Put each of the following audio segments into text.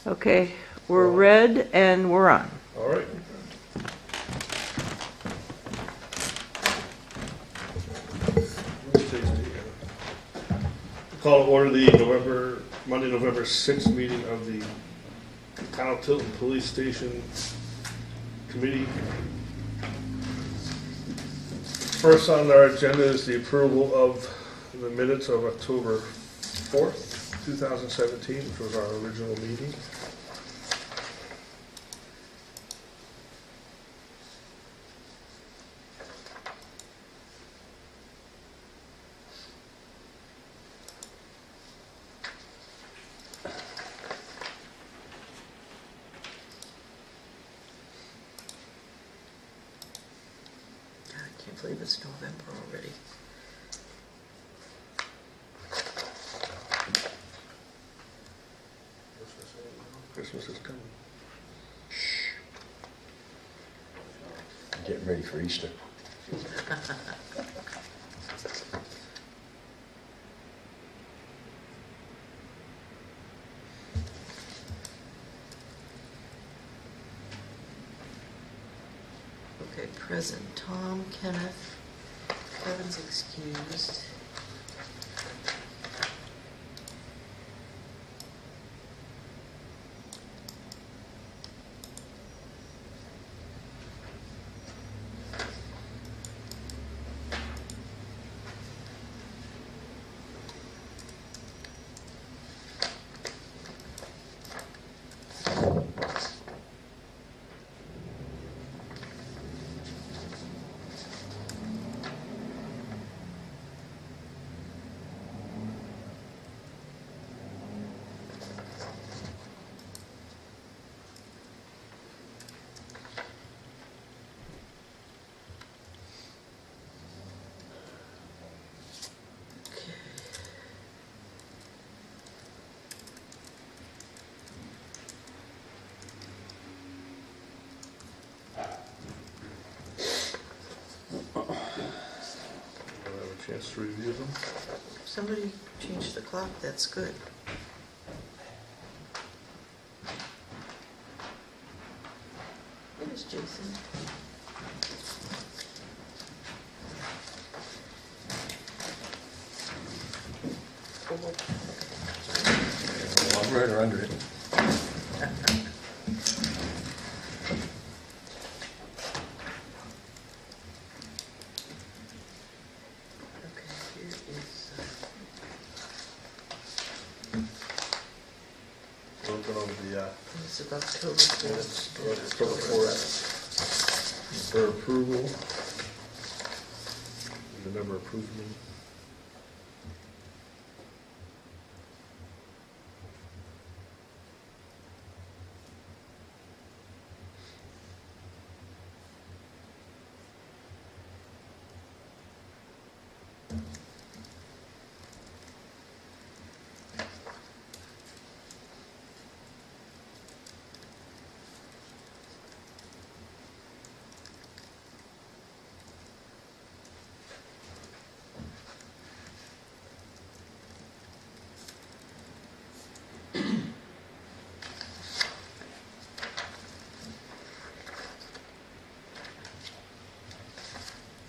Okay, we're red and we're on. All right. Call to order the Monday, November 6th meeting of the Town of Tilton Police Station Committee. First on our agenda is the approval of the minutes of October 4th, 2017, which was our original meeting. I can't believe it's November already. Christmas is coming. I'm getting ready for Easter. Okay, present, Tom, Kenneth, Kevin's excused. We'll have a chance to review them. If somebody changed the clock, that's good. There's Jason. Over it or under it? Okay, here is, We're looking over the this is October 4th. October 4th for approval. The member approved me.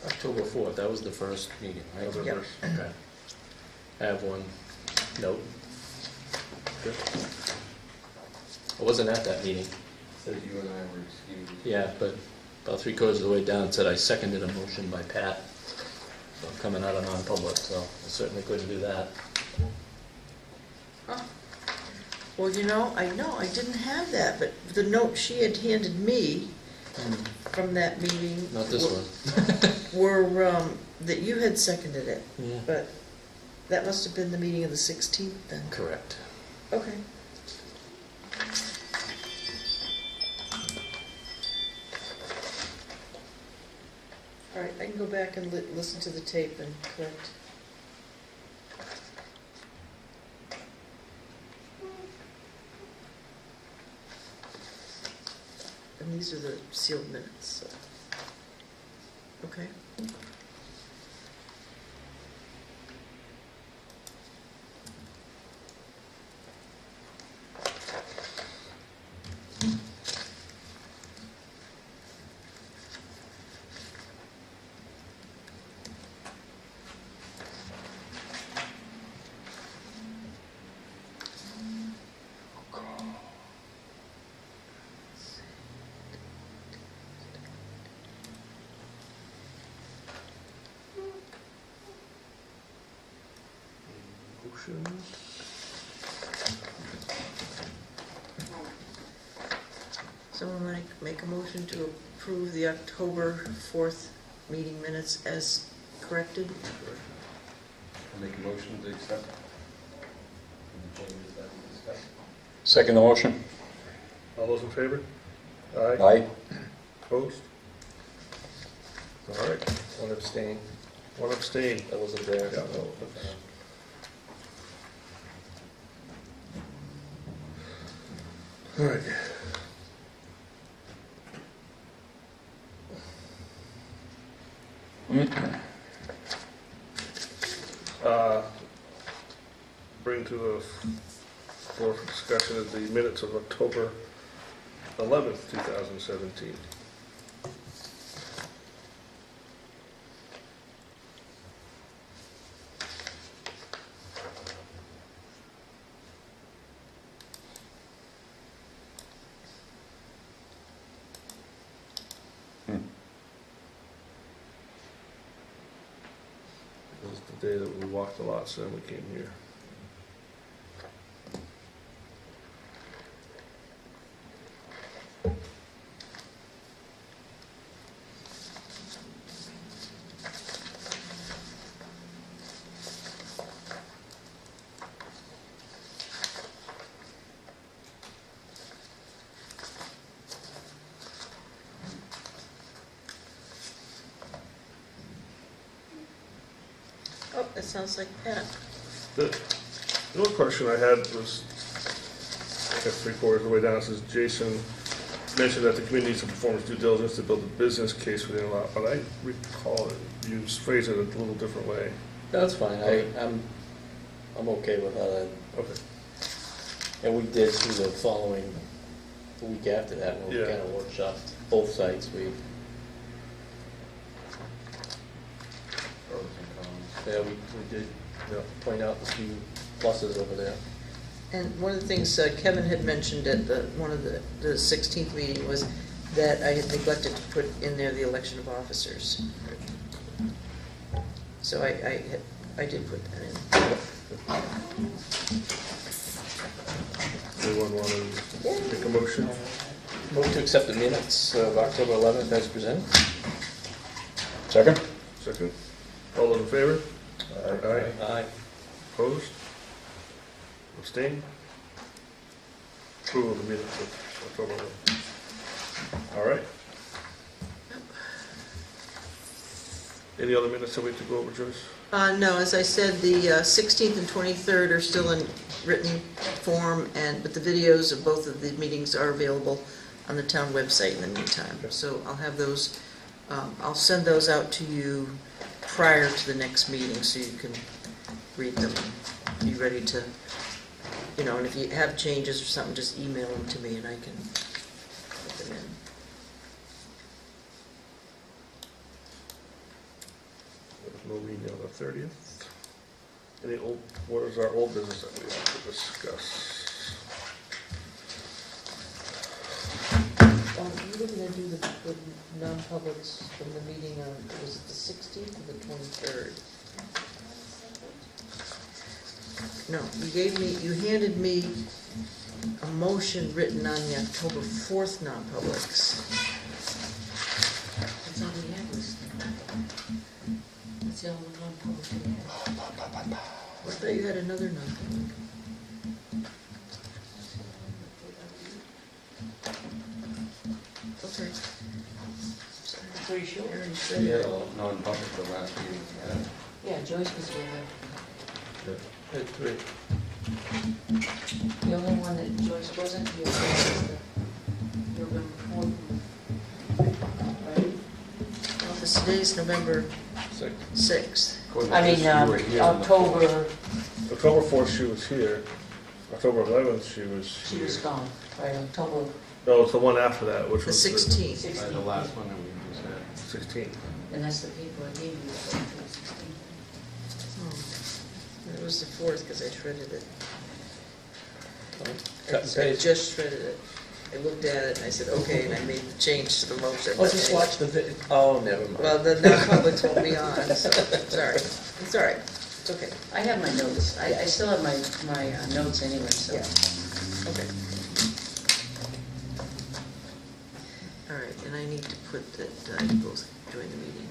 October 4th, that was the first meeting, right? Other Yep. verse. Okay. I have one note. Good. I wasn't at that meeting. Says you and I were excused. Yeah, but about 3/4 of the way down, it said I seconded a motion by Pat. So I'm coming out of non-public, so I certainly couldn't do that. Huh. Well, I know I didn't have that, but the note she had handed me from that meeting. Not this one. Were, that you had seconded it, Yeah. but that must have been the meeting of the 16th then. Correct. Okay. All right, I can go back and listen to the tape and correct. And these are the sealed minutes, so. Okay. motions. Someone want to make a motion to approve the October 4th meeting minutes as corrected? I'll make a motion to accept. The changes that we discussed. Second the motion. All those in favor? Aye. Aye. Opposed? All right, One abstain. one abstain. That wasn't there. Yeah. All right. Bring to the floor for discussion of the minutes of October 11th, 2017. It was the day that we walked the lots and we came here. Oh, that sounds like Pat. The only question I had was, I guess 3/4 of the way down, it says Jason mentioned that the community needs to perform its due diligence to build a business case within a lot, but I recall it, you phrased it a little different way. That's fine, I'm okay with how that, Okay. and we did through the following, the week after that, when we Yeah. kind of workshopped both sites, we, Pros and cons. yeah, we did, point out a few pluses over there. And one of the things Kevin had mentioned at one of the 16th meeting was that I had neglected to put in there the election of officers. So I did put that in. Anyone want to make a motion? Move to accept the minutes of October 11th as presented. Second? Second? All those in favor? Aye. Aye. Opposed? Abstain? Approval of the minutes of October 11th. All right. Any other minutes that we have to go over, Joyce? No, as I said, the 16th and 23rd are still in written form, but the videos of both of the meetings are available on the town website in the meantime. So I'll have those, I'll send those out to you prior to the next meeting so you can read them and be ready to, and if you have changes or something, just email them to me and I can put them in. There's no meeting on the 30th. What is our old business that we have to discuss? You were gonna do the non-publics from the meeting on, was it the 16th or the 23rd? No, you handed me a motion written on the October 4th non-publics. That's all we had was, that's the only non-public we had. I thought you had another non-public. Okay. Pretty sure. I already said Yeah, it. non-public the last meeting. Yeah, Joyce was here. Had three. The only one that Joyce wasn't here was the November 4th. Right? Well, this today's November 6th. I mean, October, October 4th, she was here. October 11th, she was she here. was gone, right, October No, it's the one after that, which the was 16th. The last one that we just had. 16th. And that's the paper I gave you, October 16th. It was the 4th, because I shredded it. Cut and I paste. just shredded it. I looked at it and I said, okay, and I made the change to the motion. Oh, just watch the video. Oh, never mind. Well, the non-publics won't be on, so, sorry. It's all right. It's okay. I have my notes. I still have my notes anyway, so. Yeah. Okay. All right, and I need to put that you both join the meeting.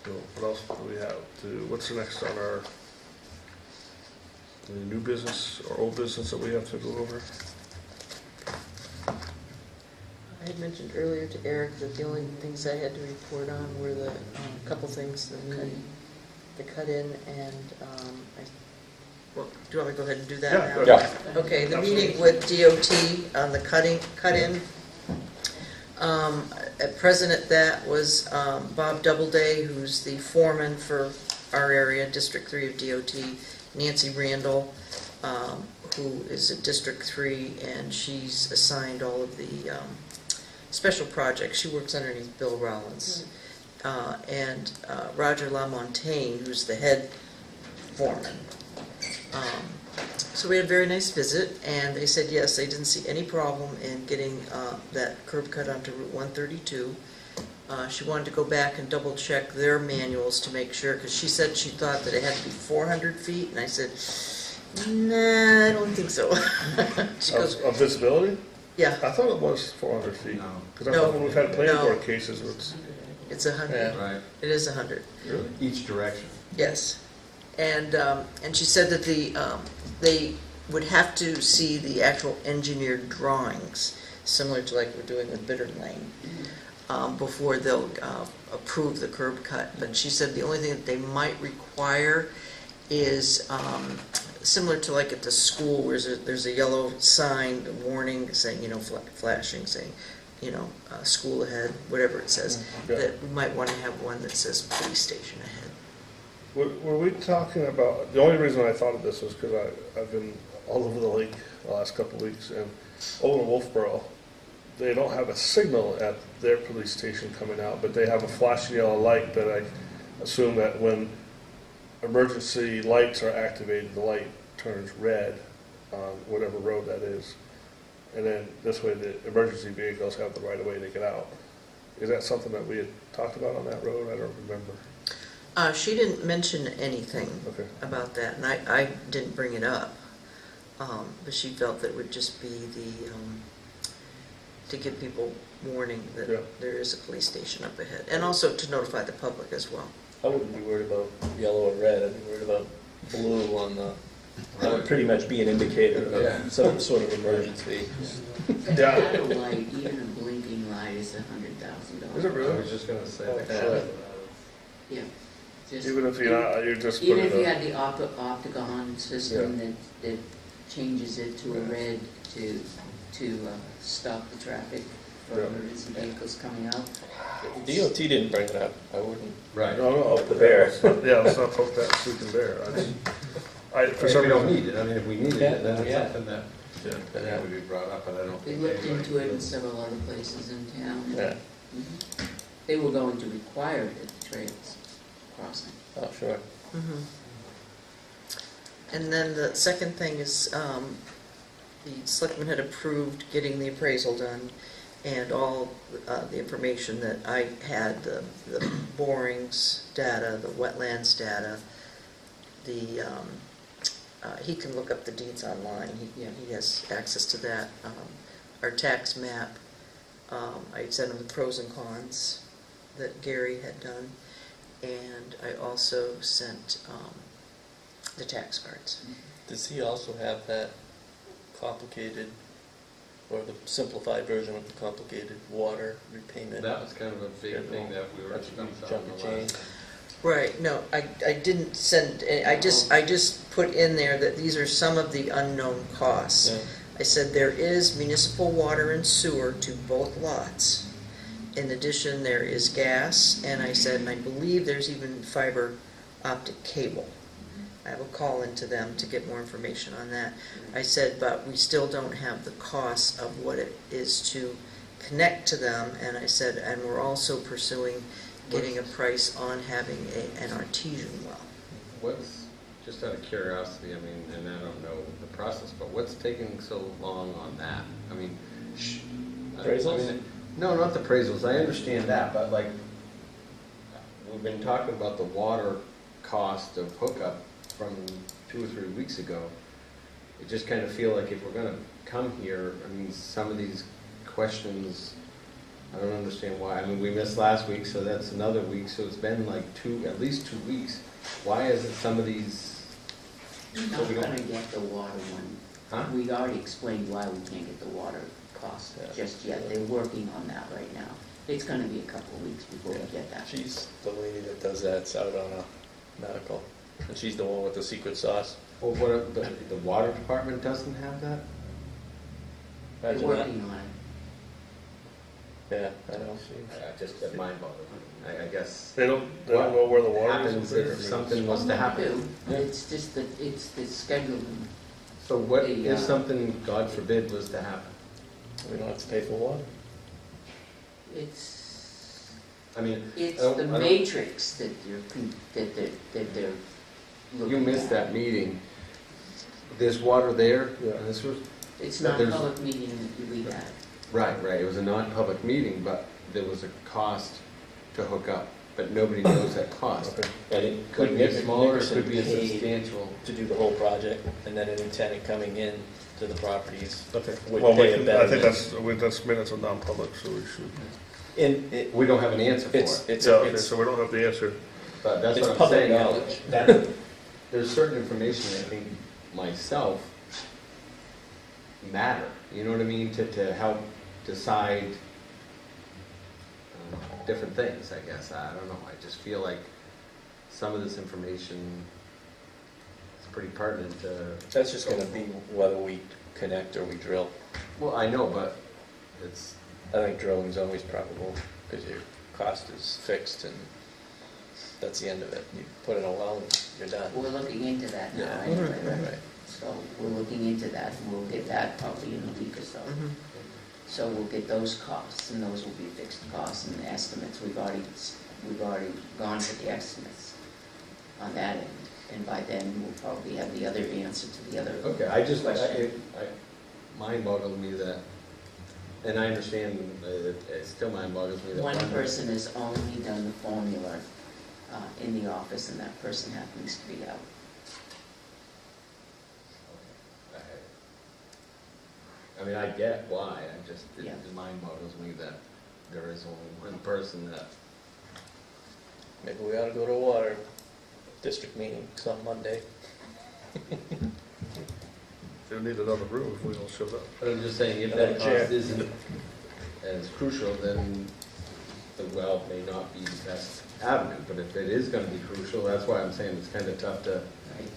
So what else do we have to, what's the next on our, any new business or old business that we have to go over? I had mentioned earlier to Eric that the only things I had to report on were the couple things, the cut-in and, well, do you want me to go ahead and do that Yeah, now? go ahead. Yeah. Okay, the Absolutely. meeting with DOT on the cut-in. Present at that was Bob Doubleday, who's the foreman for our area, District 3 of DOT, Nancy Randall, who is at District 3, and she's assigned all of the special projects. She works underneath Bill Rollins. And Roger LaMontagne, who's the head foreman. So we had a very nice visit, and they said yes, they didn't see any problem in getting that curb cut onto Route 132. She wanted to go back and double check their manuals to make sure, because she said she thought that it had to be 400 feet, and I said, nah, I don't think so. She goes, Of visibility? yeah, I thought it was 400 feet. No. Because I No. thought when we've had planning No. board cases, it's, it's 100. Yeah. Right, It is 100. really? each direction. Yes, and she said that they would have to see the actual engineered drawings, similar to like we're doing with Bittern Lane, before they'll approve the curb cut. But she said the only thing that they might require is similar to like at the school, where there's a yellow sign, warning, saying, flashing, saying, school ahead, whatever it says, Yeah. that we might want to have one that says police station ahead. Were we talking about, the only reason I thought of this was because I've been all over the lake the last couple of weeks, and over in Wolfboro, they don't have a signal at their police station coming out, but they have a flashing yellow light that I assume that when emergency lights are activated, the light turns red on whatever road that is. And then this way the emergency vehicles have the right of way to get out. Is that something that we had talked about on that road? I don't remember. She didn't mention anything Okay. about that, and I didn't bring it up. But she felt that it would just be to give people warning that Yeah. there is a police station up ahead, and also to notify the public as well. I wouldn't be worried about yellow or red, I'd be worried about blue on the, that would pretty much be an indicator Yeah. of some sort of emergency. Yeah. A light, even a blinking light is $100,000. Is it I really? was just gonna say Oh, that. sure. Yeah. Just- Even if you're not, you're just Even putting if you a, had the octagon system that changes it to a Yeah. red to stop the traffic for Yeah. emergency vehicles coming out. DOT didn't bring it up, I wouldn't. Right. no, Up the bear. Yeah, let's not poke that freaking bear. For If some we don't reason, need it, I mean, if we needed Yeah, it, then it's yeah. something that yeah. would be brought up, but I don't They think looked anybody into it in will. several other places in town. Yeah, Mhm. They were going to require it at the trails crossing. oh, sure. Mhm. And then the second thing is, the selectmen had approved getting the appraisal done, and all the information that I had, the borings data, the wetlands data, he can look up the deeds online, he has access to that. Our tax map, I sent him the pros and cons that Gary had done, and I also sent the tax cards. Does he also have that complicated, or the simplified version of the complicated water repayment? That was kind of a big thing that we were That's a discussing huge chunk on of the last. change. Right, no, I didn't send, I just put in there that these are some of the unknown costs. Yeah. I said there is municipal water and sewer to both lots. In addition, there is gas, and I said, and I believe there's even fiber optic cable. I will call into them to get more information on that. I said, but we still don't have the cost of what it is to connect to them, and I said, and we're also pursuing getting a price on having an artesian well. What's, just out of curiosity, I mean, and I don't know the process, but what's taking so long on that? I mean, Appraisals? No, not the appraisals, I understand that, but like, we've been talking about the water cost of hookup from 2 or 3 weeks ago. I just kind of feel like if we're gonna come here, I mean, some of these questions, I don't understand why. I mean, we missed last week, so that's another week, so it's been like at least 2 weeks. Why is it some of these? We're So not we don't- gonna get the water one. Huh? We already explained why we can't get the water cost just yet. They're working on that right now. It's gonna be a couple of weeks before we get that. She's the lady that does that, it's out on a medical, and she's the one with the secret sauce. Well, what, the water department doesn't have that? They're Imagine that. working on it. Yeah, I know. Just that mind boggling. I guess. They don't know where the water is. Happens up there. I if mean, something was to happen. It's just that, it's the scheduling. So what The, if something, God forbid, was to happen? We don't have to pay for water. It's, I mean, it's I don't- the I don't- matrix that they're looking you missed at. that meeting. There's water there, Yeah. and this was, It's but not a there's- public meeting that we had. right, it was a non-public meeting, but there was a cost to hook up, but nobody knows that cost. Okay. And it could be a smaller, it could be a Nickerson paid substantial. to do the whole project, and then any tenant coming in to the properties would Well, pay a better. I think that's minutes of non-public, so we should. In, it, We don't have an answer for it's, it, it's, Yeah, okay, it's, so we don't have the answer. but that's it's what I'm public saying. knowledge. That, there's certain information I think myself matter, you know what I mean, to help decide different things, I guess. I don't know, I just feel like some of this information is pretty pertinent to. That's just gonna be whether we connect or we drill. Well, I know, but it's, I think drilling's always probable, because your cost is fixed, and that's the end of it. You put in a well, and you're done. We're looking into that now Yeah. anyway, Right, right? right. So we're looking into that, and we'll get that probably in a week or so. Mhm. So we'll get those costs, and those will be fixed costs and estimates. We've already gone to the estimates on that end, and by then we'll probably have the other answer to the other. okay, I just, Question. mind boggles me that, and I understand, it still mind boggles me that. One person has only done the formula in the office, and that person happens to be out. I mean, I get why, Yeah. it mind boggles me that there is only one person that, Maybe we ought to go to a water district meeting on Monday. They'll need another room if we all showed up. but I'm just saying, if Another that chair. cost isn't as crucial, then the well may not be the best avenue, but if it is gonna be crucial, that's why I'm saying it's kinda tough to Right?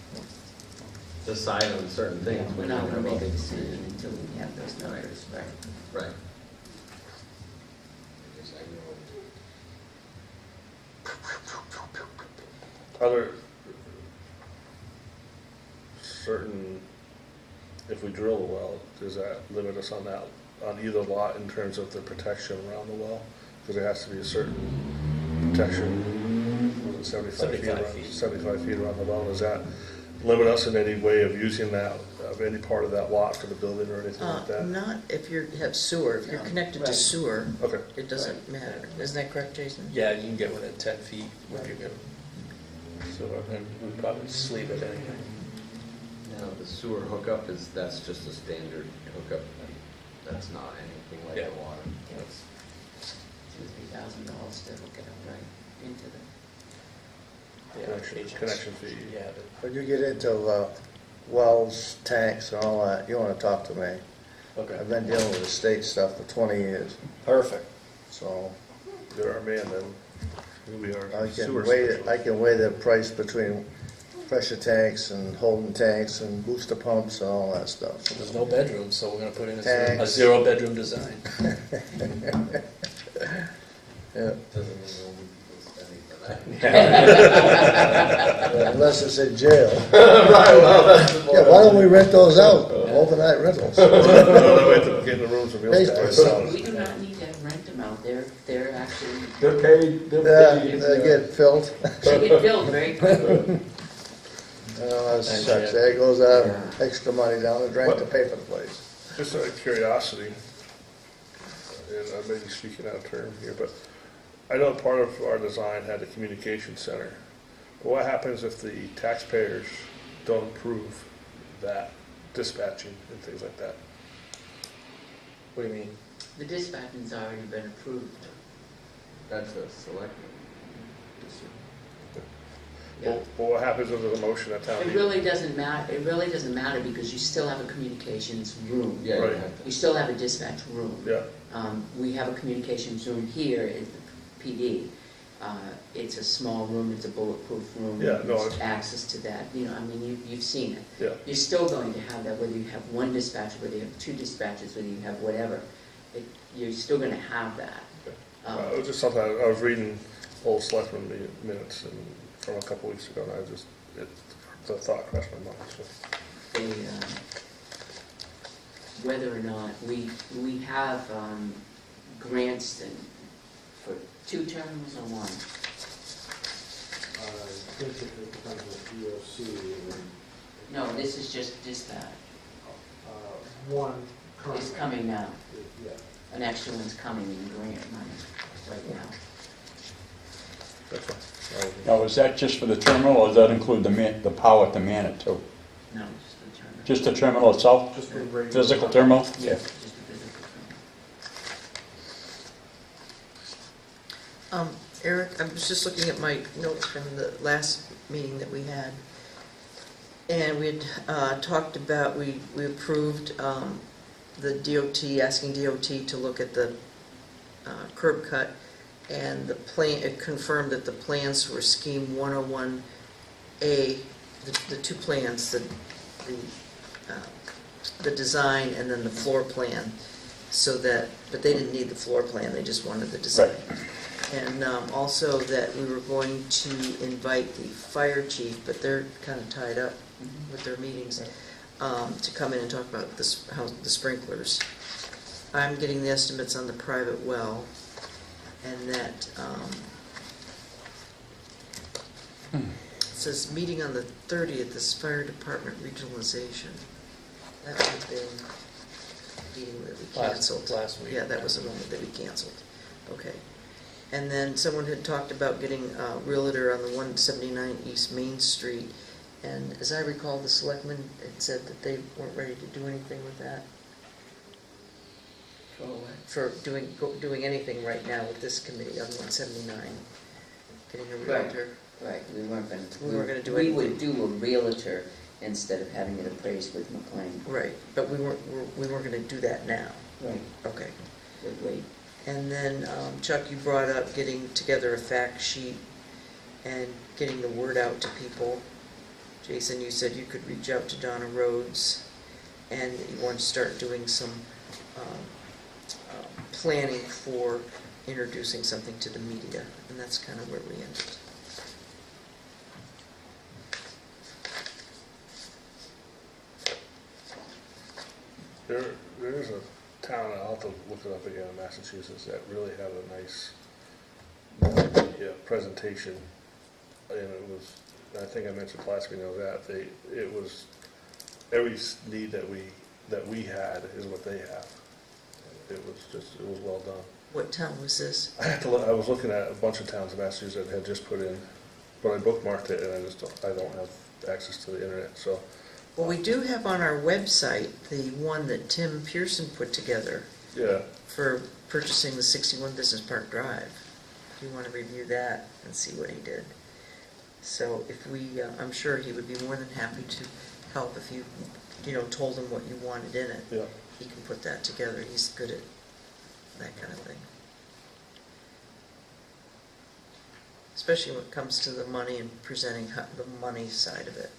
decide on certain things. We're when not you gonna have all make a the decision information. until we have those numbers, right? Right. I guess I know. Are there certain, if we drill a well, does that limit us on that, on either lot in terms of the protection around the well? Because there has to be a certain protection, was it 75 feet 75 around, feet. 75 feet around the well? Does that limit us in any way of using that, of any part of that lot for the building or anything like that? Not if you have sewer. If you're No, connected to right. sewer, Okay. it doesn't matter. Isn't that correct, Jason? Yeah, you can get within 10 feet if you're good. So, and we'd probably sleeve it anyway. Now, the sewer hookup that's just a standard hookup, that's not anything like Yeah. the water. That's- $2,000-3,000 to hook it up right into the. yeah, Connection- agents. connection fee. Yeah, but When you get into wells, tanks, and all that, you want to talk to me. okay. I've been dealing with the state stuff for 20 years, Perfect. so You're our man then. We are I sewer can weigh specialists. the price between pressure tanks and holding tanks and booster pumps and all that stuff. There's no bedrooms, so we're gonna put in a Thanks. 0-bedroom design. Yeah. Doesn't mean we'll be spending for that. Unless it's in jail. Right, well, that's the point. Yeah, why don't we rent those out, overnight rentals? Another way to get in the rooms with real Pays estate. for itself. We do not need to rent them out they're actually, They're paid, Yeah, they get filled. they get billed very quickly. Oh, that Thanks, sucks. yeah. There goes extra money down the drain to pay for the place. Just out of curiosity, and I may be speaking out of term here, but I know part of our design had a communication center. What happens if the taxpayers don't approve that dispatching and things like that? What do you mean? The dispatching's already been approved. That's a selectman. Yeah. Well, what happens if there's a motion at town It meeting? really doesn't matter because you still have a communications room. Yeah, you Right. have to. You still have a dispatch room. Yeah, We have a communications room here at the PD. It's a small room, it's a bulletproof room. Yeah, no, There's it's- access to that, I mean, you've seen it. yeah. You're still going to have that, whether you have one dispatcher, whether you have two dispatchers, whether you have whatever. You're still gonna have that. It was just something, I was reading old selectmen minutes and from a couple weeks ago, and the thought crossed my mind, so. Whether or not, we have grants for 2 terminals or 1. I think it depends on DOC. No, this is just dispatch. One It's current. coming now. Yeah. An extra one's coming in grant money right now. That's fine. Now, is that just for the terminal, or does that include the power to man it too? No, just the terminal. Just the terminal itself? Just the regular. Physical terminal? Yeah, just the physical terminal. Eric, I was just looking at my notes from the last meeting that we had. And we had talked about, we approved the DOT, asking DOT to look at the curb cut. And the plan, it confirmed that the plans for scheme 101A, the 2 plans, the design and then the floor plan, so that, but they didn't need the floor plan, they just wanted the design. And also that we were going to invite the fire chief, but they're kind of tied up with their meetings, to come in and talk about the sprinklers. I'm getting the estimates on the private well, and that, it says meeting on the 30th, this fire department regionalization. That would have been a meeting that we canceled. Last week. Yeah, that was the one that we canceled. Okay. And then someone had talked about getting a realtor on the 179 East Main Street. And as I recall, the selectmen had said that they weren't ready to do anything with that, For what? for doing anything right now with this committee on 179, getting a Right. realtor. Right, we weren't gonna. We weren't gonna do We would anything. do a realtor instead of having it appraised with McLean. Right, but we weren't gonna do that now. Right. Okay. Would wait. And then, Chuck, you brought up getting together a fact sheet and getting the word out to people. Jason, you said you could reach out to Donna Rhodes, and that you want to start doing some planning for introducing something to the media, and that's kind of where we ended. There is a town, I'll have to look it up again, in Massachusetts, that really had a nice, presentation. And it was, I think I mentioned last week, it was, every need that we had is what they have. It was well done. What town was this? I was looking at a bunch of towns in Massachusetts that had just put in, but I bookmarked it and I don't have access to the internet, so. Well, we do have on our website the one that Tim Pearson put together Yeah, for purchasing the 61 Business Park Drive. If you want to review that and see what he did. So if we, I'm sure he would be more than happy to help if you told him what you wanted in it. yeah. He can put that together. He's good at that kind of thing. Especially when it comes to the money and presenting the money side of it.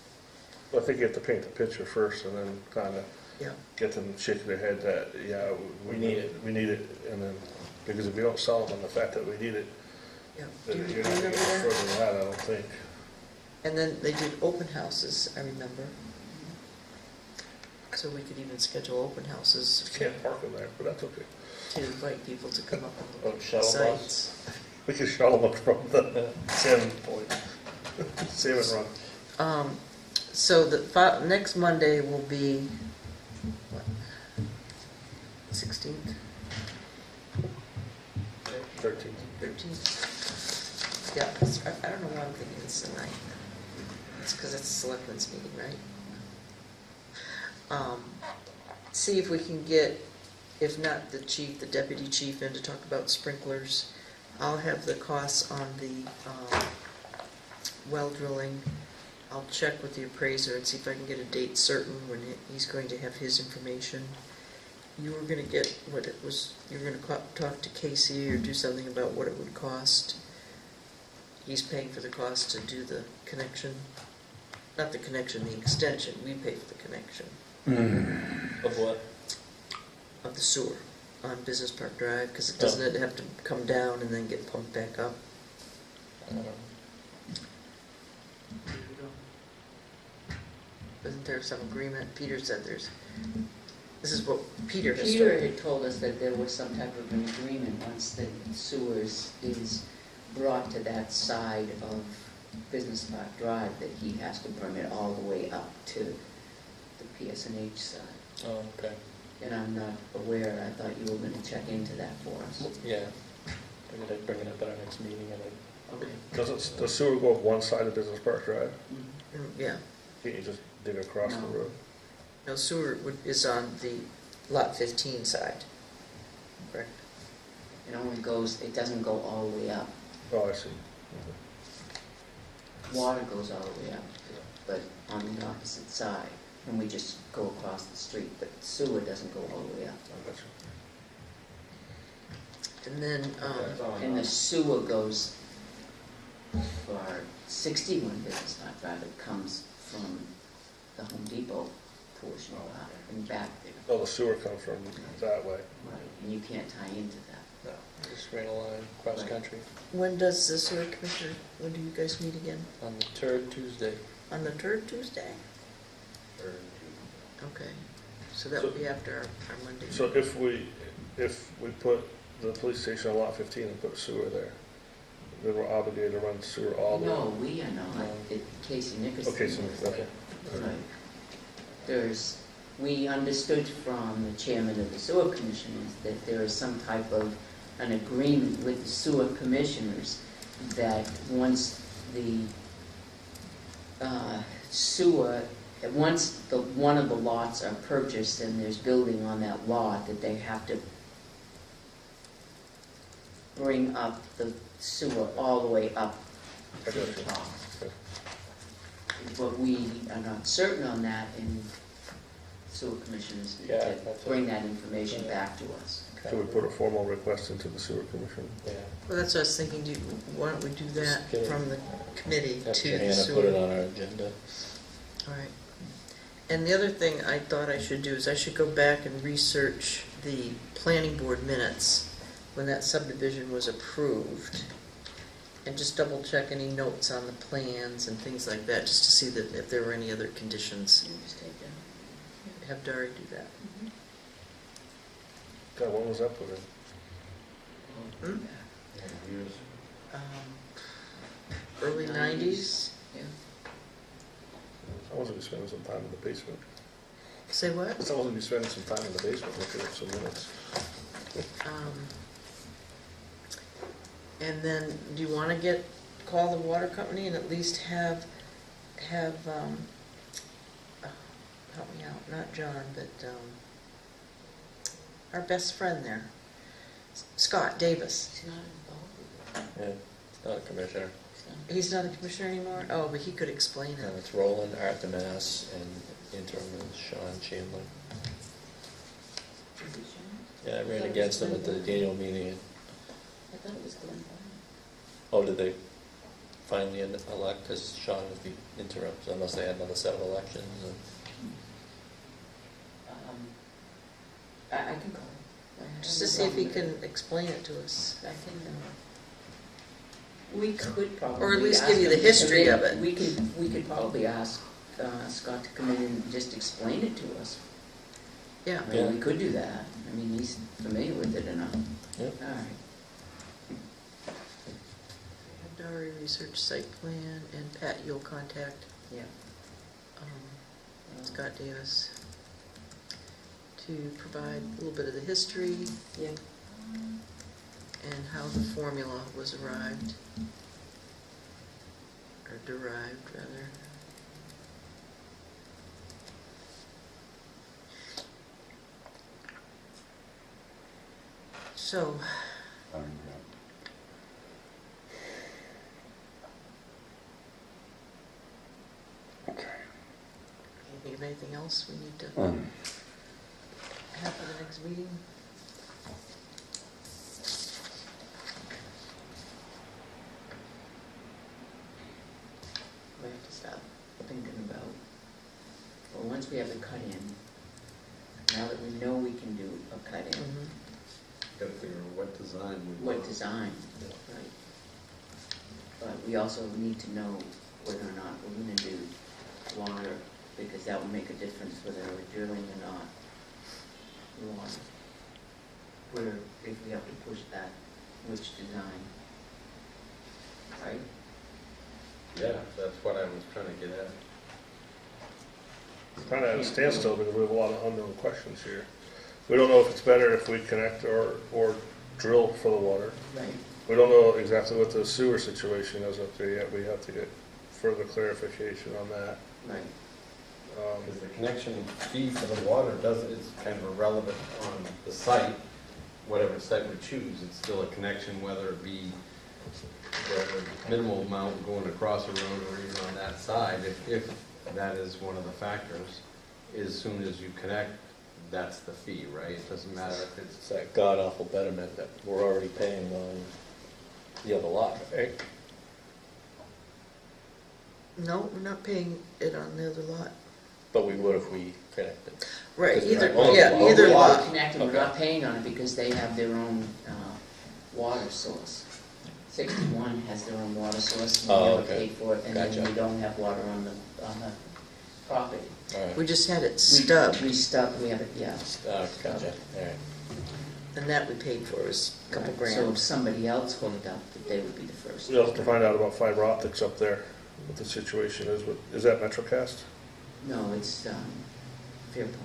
Well, I think you have to paint the picture first and then kind of Yeah. get them shaking their head that, yeah, we need it. We need it, and then, because if you don't sell them on the fact that we need it, Yeah. Do then you you're not remember gonna get that? further than that, I don't think. And then they did open houses, I remember. So we could even schedule open houses You can't park them there, but that's okay. to invite people to come up and look Oh, at shuttle bus. sites. We can shuttle them from the salmon point, salmon run. So the next Monday will be, what, 16th, 13th. 13th? Yeah, I don't know why I'm thinking it's the 9th. It's because it's a selectmen's meeting, right? See if we can get, if not the chief, the deputy chief in to talk about sprinklers. I'll have the costs on the well drilling. I'll check with the appraiser and see if I can get a date certain when he's going to have his information. You were gonna get what it was, you were gonna talk to Casey or do something about what it would cost. He's paying for the cost to do the connection. Not the connection, the extension. We pay for the connection Of what? of the sewer on Business Park Drive, because it doesn't have to come down and then get pumped back up. I don't know. Isn't there some agreement? Peter said this is what Peter has Peter told me. had told us that there was some type of an agreement once the sewers is brought to that side of Business Park Drive, that he has to bring it all the way up to the PSNH side. Oh, okay. And I'm not aware, I thought you were gonna check into that for us. Yeah. Figured I'd bring it up at our next meeting and I'd Okay. Doesn't the sewer go up one side of Business Park Drive? Yeah. Can't you just dig across the No. road? No, sewer is on the lot 15 side. Correct. It only goes, it doesn't go all the way up. Oh, I see. Water goes all the way up, but on the opposite side, and we just go across the street, but sewer doesn't go all the way up. I got you. And then, That's all I And know. the sewer goes for 61 Business Park Drive, it comes from the Home Depot portion of that and back there. Oh, the sewer comes from that way. Right, and you can't tie into that. no, just straight line, cross Right. country, when does the sewer commissioner, when do you guys meet again? on the third Tuesday. On the third Tuesday? Or- Okay, so that would be after our Monday. So if we put the police station on lot 15 and put sewer there, then we're obligated to run sewer all the way. No, we are not. Casey Nickerson. Okay, so, is. okay. Right. We understood from the chairman of the sewer commissioners that there is some type of an agreement with the sewer commissioners that once the one of the lots are purchased and there's building on that lot, that they have to bring up the sewer all the way up I to got the you. top. Okay. But we are not certain on that, and sewer commissioners Yeah, to that's what- bring that information back to us. Can we put a formal request into the sewer commission? Yeah. Well, that's what I was thinking, why don't we do that Just get it- from the committee Have to the Johanna sewer? put it on our agenda. All right. And the other thing I thought I should do is I should go back and research the planning board minutes when that subdivision was approved, and just double check any notes on the plans and things like that, just to see that if there were any other conditions. You just take that. Have Dari do that. God, when was that put in? Hmm? Years. Early 90s? Yeah. I wasn't be spending some time in the basement. Say what? I wasn't be spending some time in the basement looking at some minutes. And then, do you want to call the water company and at least have, help me out, not John, but, our best friend there, Scott Davis. He's not involved with Yeah, not a commissioner. it. He's not a commissioner anymore? Oh, but he could explain No, it. it's Roland, Arthur Mass, and interim is Sean Chandler. Is it Sean? Yeah, I ran against him at the annual meeting. I thought it was Glenn Bowman. Oh, did they finally elect, because Sean was the interim, so unless they had another set of elections. I can call him. I have Just no to see if he problem with can explain it to us. it. I can, we could probably. Or at least ask give you the him to come history in. of it. We could probably ask Scott to come in and just explain it to us. Yeah, I mean, we could do that. I mean, he's familiar with it enough. Yeah. All right. Dory research site plan, and Pat, you'll contact Yeah. Scott Davis to provide a little bit of the history Yeah. and how the formula was arrived, or derived, rather. So, Okay. can you think of anything else we need to have for the next meeting? We have to stop thinking about, well, once we have the cut-in, now that we know we can do a cut-in, Mhm. Gotta figure out what design we what want. design, right? But we also need to know whether or not we're gonna do water, because that will make a difference whether we're drilling or not. Water. Where, if we have to push that, which design? Right? Yeah, that's what I was trying to get at. We're kind of at a standstill because we have a lot of unknown questions here. We don't know if it's better if we connect or drill for the water. Right. We don't know exactly what the sewer situation is up there yet. We have to get further clarification on that. Right. Because the connection fee for the water is kind of irrelevant on the site, whatever site we choose, it's still a connection, whether it be the minimal amount going across the road or even on that side, if that is one of the factors. As soon as you connect, that's the fee, right? It doesn't matter if It's it's, that god-awful betterment that we're already paying on the other lot, right? No, we're not paying it on the other lot. But we would if we connected. Right, Because either, we're not- yeah, Oh, either yeah. lot. Connected, we're Okay. not paying on it because they have their own water source. 61 has their own water source, and Oh, we never okay. paid for it, and then Gotcha. we don't have water on the property. All right. We just had it stubbed, We stubbed, we have it, yeah. Gotcha, all right. and that we paid for was a couple So if grand. somebody else hooked up, that they would be the first. We'll have to find out about fiber optics up there, what the situation is. Is that MetroCast? No, it's Fairpoint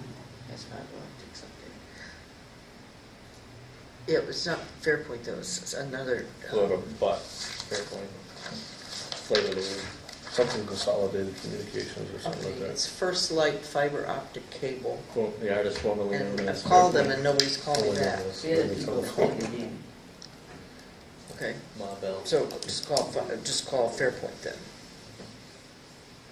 has fiber optics up there. Yeah, it was not Fairpoint, though, it's another. Flavor, but, fair point. Flavor of the week. Something Consolidated Communications or something like Okay, that. it's First Light Fiber Optic Cable, Well, the artist formerly known and as. I've called them and nobody's called me Formerly known back. as They're the Liberty people that Telephone. put it in. Okay, Ma Bell. so just call Fairpoint then.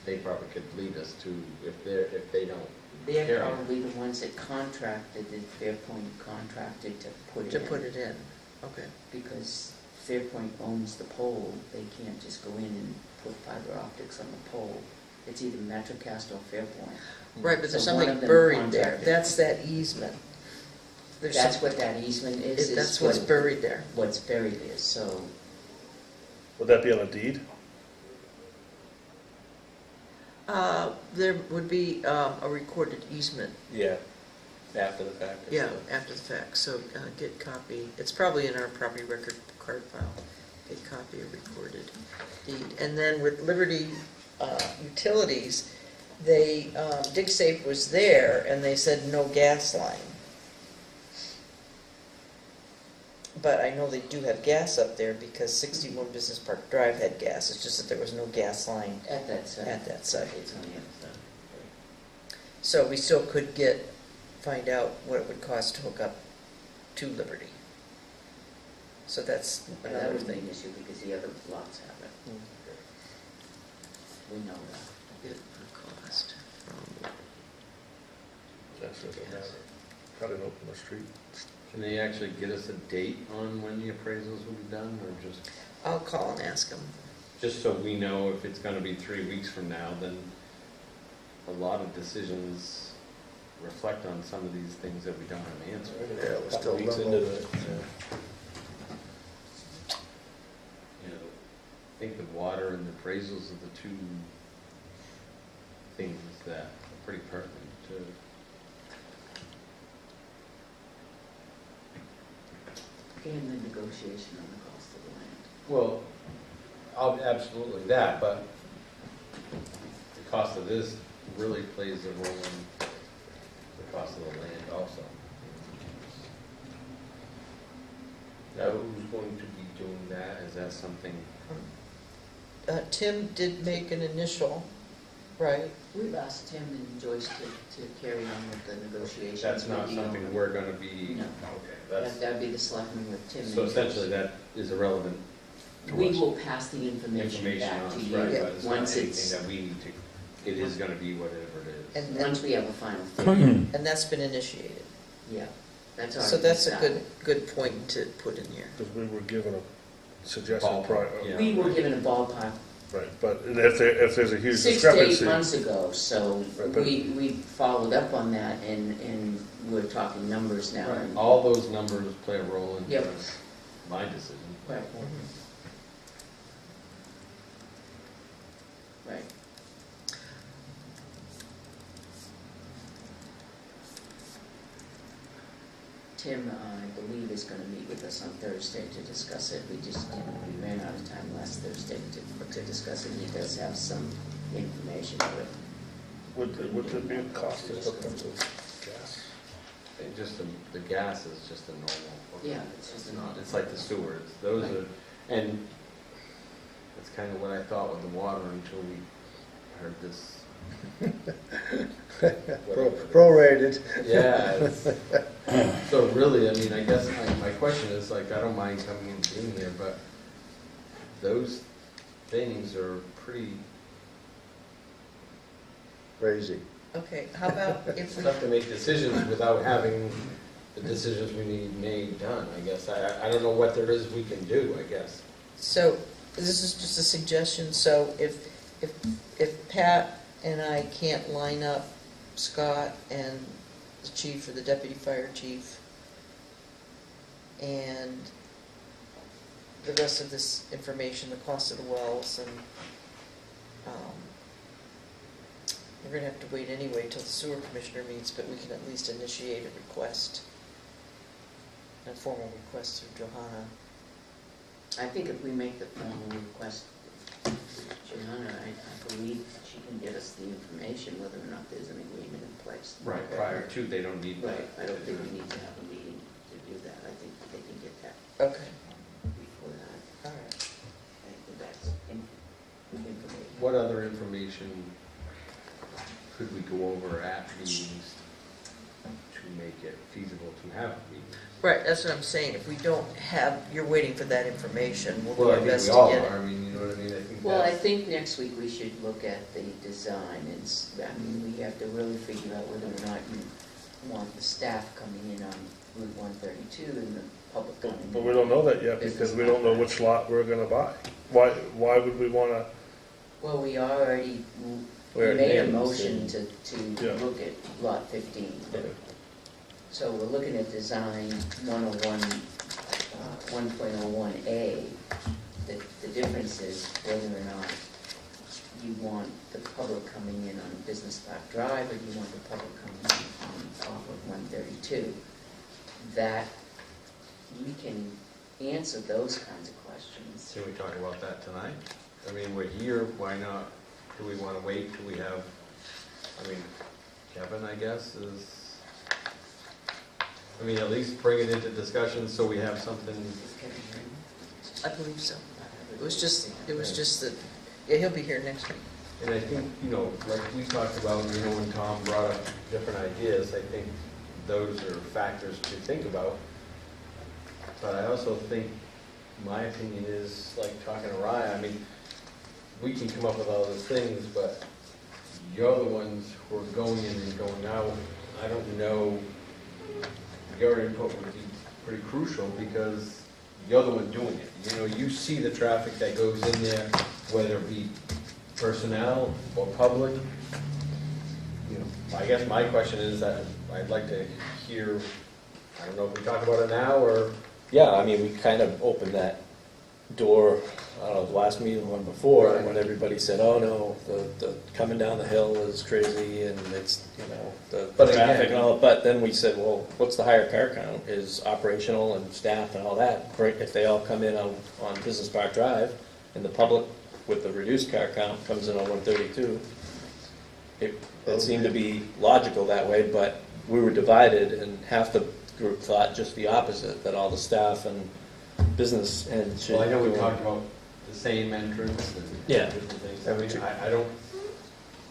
they probably could lead us to, if they don't. They're Carry. probably the ones that contracted, that Fairpoint contracted to put it To in. put it in, okay. Because Fairpoint owns the pole, they can't just go in and put fiber optics on the pole. It's either MetroCast or Fairpoint. Right, but there's So one something of them buried there, contracted. that's that easement. There's That's some- what that easement is. That's what's buried there. What's buried is, so, Would that be on a deed? There would be a recorded easement, Yeah, after the fact. or yeah, so. after the fact, so get copy, it's probably in our property record card file, get copy of recorded deed. And then with Liberty Utilities, they, DigSafe was there, and they said no gas line. But I know they do have gas up there, because 61 Business Park Drive had gas, it's just that there was no gas line at that site. at that site. It's on the other side. So we still could find out what it would cost to hook up to Liberty. So that's But that another would be thing. an issue because the other lots have it. Mm. We know that. Get a cost from, That doesn't matter. Cut it open the street. Can they actually get us a date on when the appraisals will be done, or I'll call and ask them. just so we know if it's gonna be 3 weeks from now, then a lot of decisions reflect on some of these things that we don't have answers. Yeah, it was Couple still weeks limbo. into it, yeah. You know, I think the water and the appraisals are the two things that are pretty pertinent to And the negotiation on the cost of the land. Well, absolutely that, but the cost of this really plays a role in the cost of the land also. Now, who's going to be doing that? Is that something? Tim did make an initial, right? We've asked Tim and Joyce to carry on with the negotiations. That's not with the something owner. we're gonna be, No. okay, That'd be the selectmen with Tim and so Joyce. essentially that is irrelevant to We us. will pass the information back on to us, you right, but it's not once anything it's, that we need to, it is gonna be whatever it is. And once we have a final figure. And that's been initiated. Yeah, that's all. So that's a good point to put in here. Because we were given a suggestion Ballpark, prior. yeah. We were given a ballpark Right, but if there's a huge 6 to 8 discrepancy. months ago, so Right, but- we followed up on that and we're talking numbers now. Right, and- all those numbers play a role in Yep. my decision. Right. Right. Tim, I believe, is gonna meet with us on Thursday to discuss it. We just, we ran out of time last Thursday to discuss it. He does have some information, but Would there be a cost to hook up to gas? It just, the gas is just a normal. yeah, it's just Not, it's like the sewers, those Right. are, and that's kind of what I thought with the water until we heard this. Prorated. Yeah, so really, I mean, I guess my question is, like, I don't mind coming and being here, but those things are pretty Crazy. Okay, how about if we, tough to make decisions without having the decisions we need made done, I guess. I don't know what there is we can do, I guess. so, this is just a suggestion, so if Pat and I can't line up Scott and the chief or the deputy fire chief and the rest of this information, the cost of the wells, and we're gonna have to wait anyway till the sewer commissioner meets, but we can at least initiate a request, a formal request through Johanna. I think if we make the formal request, Johanna, I believe she can get us the information, whether or not there's an agreement in place. Right, prior to, they don't need Right, that. I don't think we need to have a meeting to do that. I think they can get that Okay, before that. all right. I think that's information. What other information could we go over at meetings to make it feasible to have a meeting? Right, that's what I'm saying, if we don't have, you're waiting for that information, we'll do Well, I our think best we to all get are, it. I mean, you know what I mean? I think Well, I that's, think next week we should look at the design. I mean, we have to really figure out whether or not you want the staff coming in on Route 132 and the public coming in. But we don't know that yet because we don't know which lot we're gonna buy. Why would we wanna, Well, we already We already made a made a motion decision. to Yeah. look at lot 15. Okay. So we're looking at design 101, 1.01A. The difference is whether or not you want the public coming in on Business Park Drive or you want the public coming in off of 132. That, we can answer those kinds of questions. can we talk about that tonight? I mean, we're here, why not? Do we want to wait till we have, I mean, Kevin, I guess, is, I mean, at least bring it into discussion so we have something. Is Kevin here? I believe so. It was just that, yeah, he'll be here next week. And I think, you know, like we talked about, you know, when Tom brought up different ideas, I think those are factors to think about. But I also think, my opinion is, like talking to Ryan, I mean, we can come up with all those things, but you're the ones who are going in and going out. I don't know, your input would be pretty crucial because you're the one doing it. You know, you see the traffic that goes in there, whether it be personnel or public. You know, I guess my question is that I'd like to hear, I don't know if we talk about it now or. Yeah, I mean, we kind of opened that door, I don't know, the last meeting, the one before, when everybody said, oh no, the coming down the hill is crazy and it's, you know, the But traffic again- and all, but then we said, well, what's the higher car count is operational and staff and all that. If they all come in on Business Park Drive and the public with the reduced car count comes in on 132, it seemed to be logical that way, but we were divided and half the group thought just the opposite, that all the staff and business and should. Well, I know we go talked in. about the same entrance and Yeah. different things. I mean, I don't,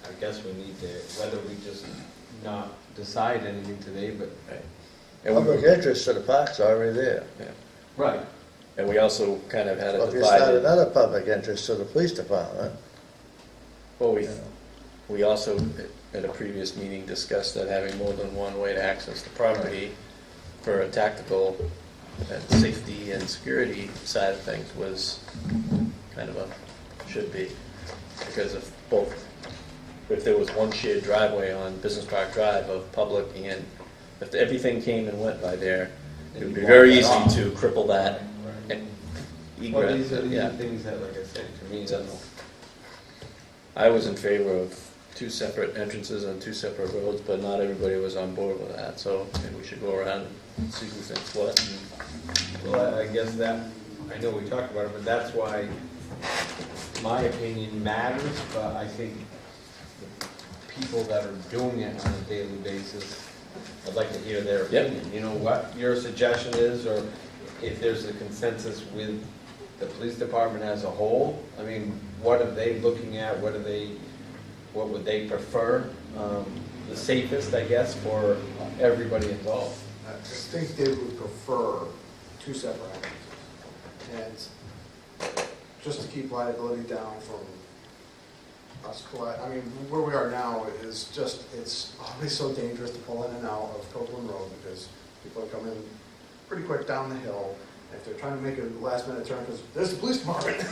I guess we need to, whether we just not decide anything today, but. And Public we, interest to the park's already there. Right. and we also kind of had Well, it if you start divided. another public interest to the police department, Well, you know, we also, at a previous meeting, discussed that having more than one way to access the property for a tactical and safety and security side of things was kind of should be. Because if there was one shared driveway on Business Park Drive of public and if everything came and went by there, it would be very easy to cripple that Well, egress. these are Yeah. things that, like I said, to me, So, that's, I was in favor of two separate entrances on two separate roads, but not everybody was on board with that, so maybe we should go around and see who thinks what. well, I guess that, I know we talked about it, but that's why my opinion matters, but I think the people that are doing it on a daily basis, I'd like to hear their Yep. opinion. You know, what your suggestion is, or if there's a consensus with the police department as a whole. I mean, what are they looking at, what would they prefer? The safest, I guess, for everybody involved. I think they would prefer two separate entrances. And just to keep liability down from us I mean, where we are now is just, it's always so dangerous to pull in and out of Copeland Road because people are coming pretty quick down the hill. If they're trying to make a last minute turn, because there's the police department,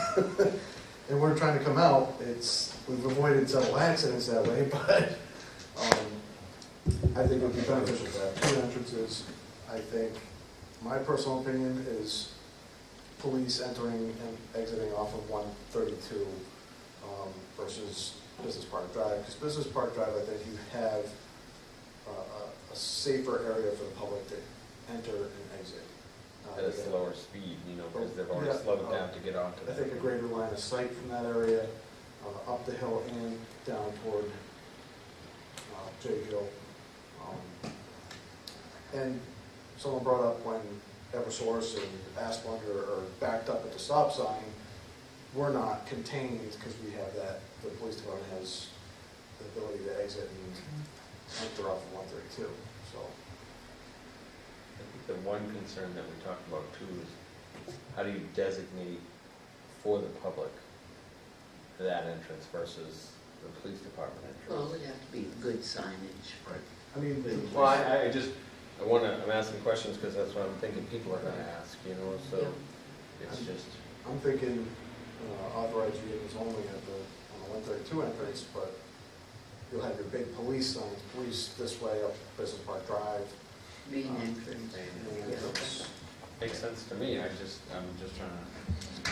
and we're trying to come out, we've avoided several accidents that way, but I think it would be beneficial to have two entrances. I think, my personal opinion is police entering and exiting off of 132 versus Business Park Drive, because Business Park Drive, I think you have a safer area for the public to enter and exit. At a slower speed, you know, because they've already Yeah. slowed down to get onto I that. think a greater line of sight from that area, up the hill and down toward J. Hill. And someone brought up when Eversource and Asplund are backed up at the stop sign, we're not contained because we have that, the police department has the ability to exit and enter off of 132, so. I think the one concern that we talked about too is how do you designate for the public that entrance versus the police department Well, it would entrance? have to be good signage. I mean, Well, I'm asking questions because that's what I'm thinking people are gonna ask, you know, so it's just, I'm thinking authorized vehicles only on the 132 entrance, but you'll have your big police signs, police this way up Business Park Drive. Main entrance. and Yeah. it's- makes sense to me, I'm just trying to.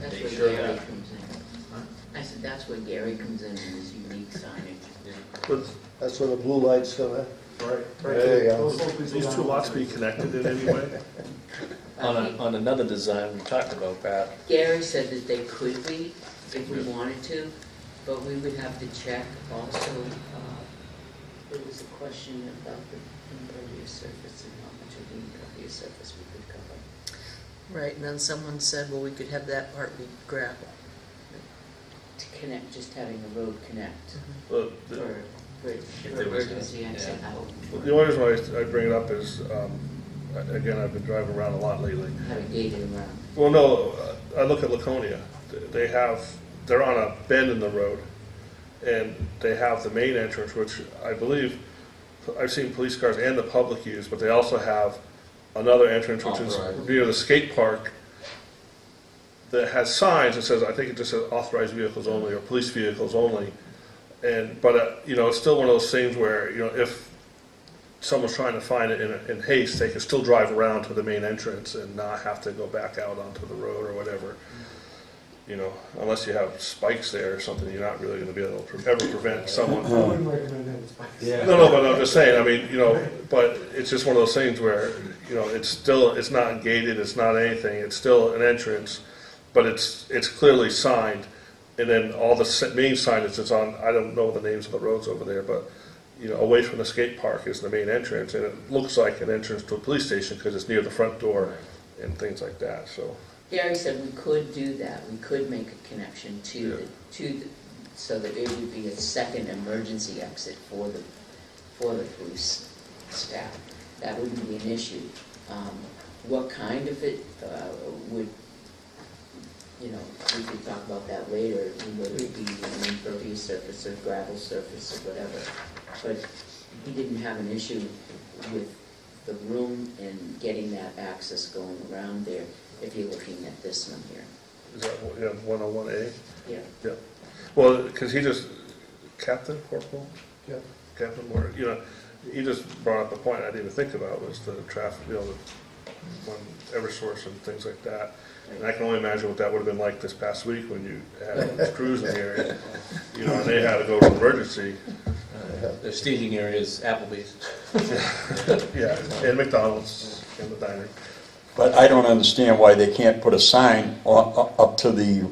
That's Make where sure Gary that- comes in. I said, that's where Gary comes in with his unique signage. But that's where the blue lights come in. Right. There you go. Those little pieces these two down lots there. be connected in any way? On another design, we talked about that. Gary said that they could be if we wanted to, but we would have to check also. There was a question about the impervious surface and how much of the impervious surface we could cover. Right, and then someone said, well, we could have that part be gravel. To connect, just having the road connect But the- for there was a- emergency exit out, The only reason why I bring it up is, again, I've been driving around a lot lately. having gated around. Well, no, I look at Laconia. They're on a bend in the road, and they have the main entrance, which I believe, I've seen police cars and the public use, but they also have another entrance, which is Authorized. near the skate park, that has signs that says, I think it just says authorized vehicles only, or police vehicles only. But it's still one of those things where, if someone's trying to find it in haste, they can still drive around to the main entrance and not have to go back out onto the road or whatever. You know, unless you have spikes there or something, you're not really gonna be able to ever prevent someone. I wouldn't recommend having spikes. No, but I'm just saying, I mean, you know, but it's just one of those things where, you know, it's not gated, it's not anything, it's still an entrance, but it's clearly signed. And then all the main signage that's on, I don't know the names of the roads over there, but, you know, away from the skate park is the main entrance, and it looks like an entrance to a police station because it's near the front door and things like that, so. Gary said we could do that, we could make a connection to the, so that it would be a second emergency exit for the police staff. That wouldn't be an issue. What kind of it would, you know, we could talk about that later, whether it be an impervious surface or gravel surface or whatever. But he didn't have an issue with the room and getting that access going around there, if you're looking at this one here. Is that, yeah, 101A? Yeah. Yeah. Well, because he just, Captain Corporal? Yeah. Captain Moore, you know, he just brought up a point I didn't even think about, was the traffic, you know, on Eversource and things like that. And I can only imagine what that would have been like this past week when you had crews in the area, you know, and they had to go to emergency. Their staging area is Applebee's. Yeah, and McDonald's and the diner. But I don't understand why they can't put a sign up to the,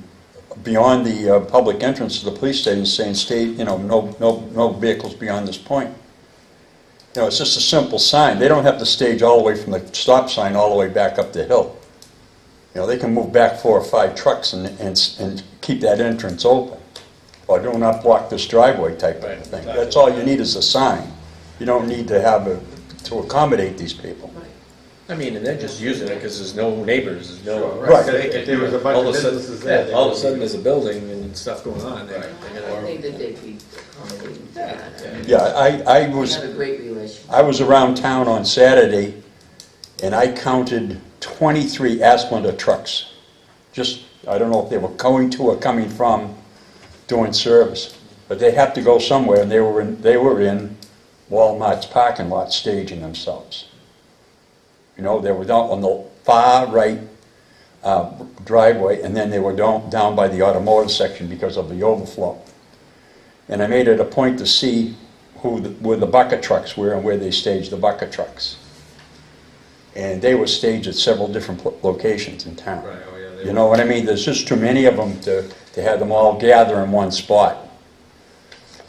beyond the public entrance to the police station saying, stay, you know, no vehicles beyond this point. You know, it's just a simple sign. They don't have to stage all the way from the stop sign all the way back up the hill. You know, they can move back 4 or 5 trucks and keep that entrance open. Or do not block this driveway type of thing. That's all you need is a sign. You don't need to have to accommodate these people. I mean, and they're just using it because there's no neighbors, there's no. Right. If there was a bunch All of of a sudden- businesses there. yeah, all of a sudden there's a building and stuff going on. They're I gonna- think that they'd be accommodating to that. I mean, Yeah, I we was... have a great relationship. I was around town on Saturday, and I counted 23 Asplundh trucks. Just, I don't know if they were going to or coming from doing service, but they had to go somewhere, and they were in Walmart's parking lot staging themselves. You know, they were down on the far right driveway, and then they were down by the automotive section because of the overflow. And I made it a point to see where the bucket trucks were and where they staged the bucket trucks. And they were staged at several different locations in town. Right, oh yeah. You know what I mean? There's just too many of them to have them all gather in one spot.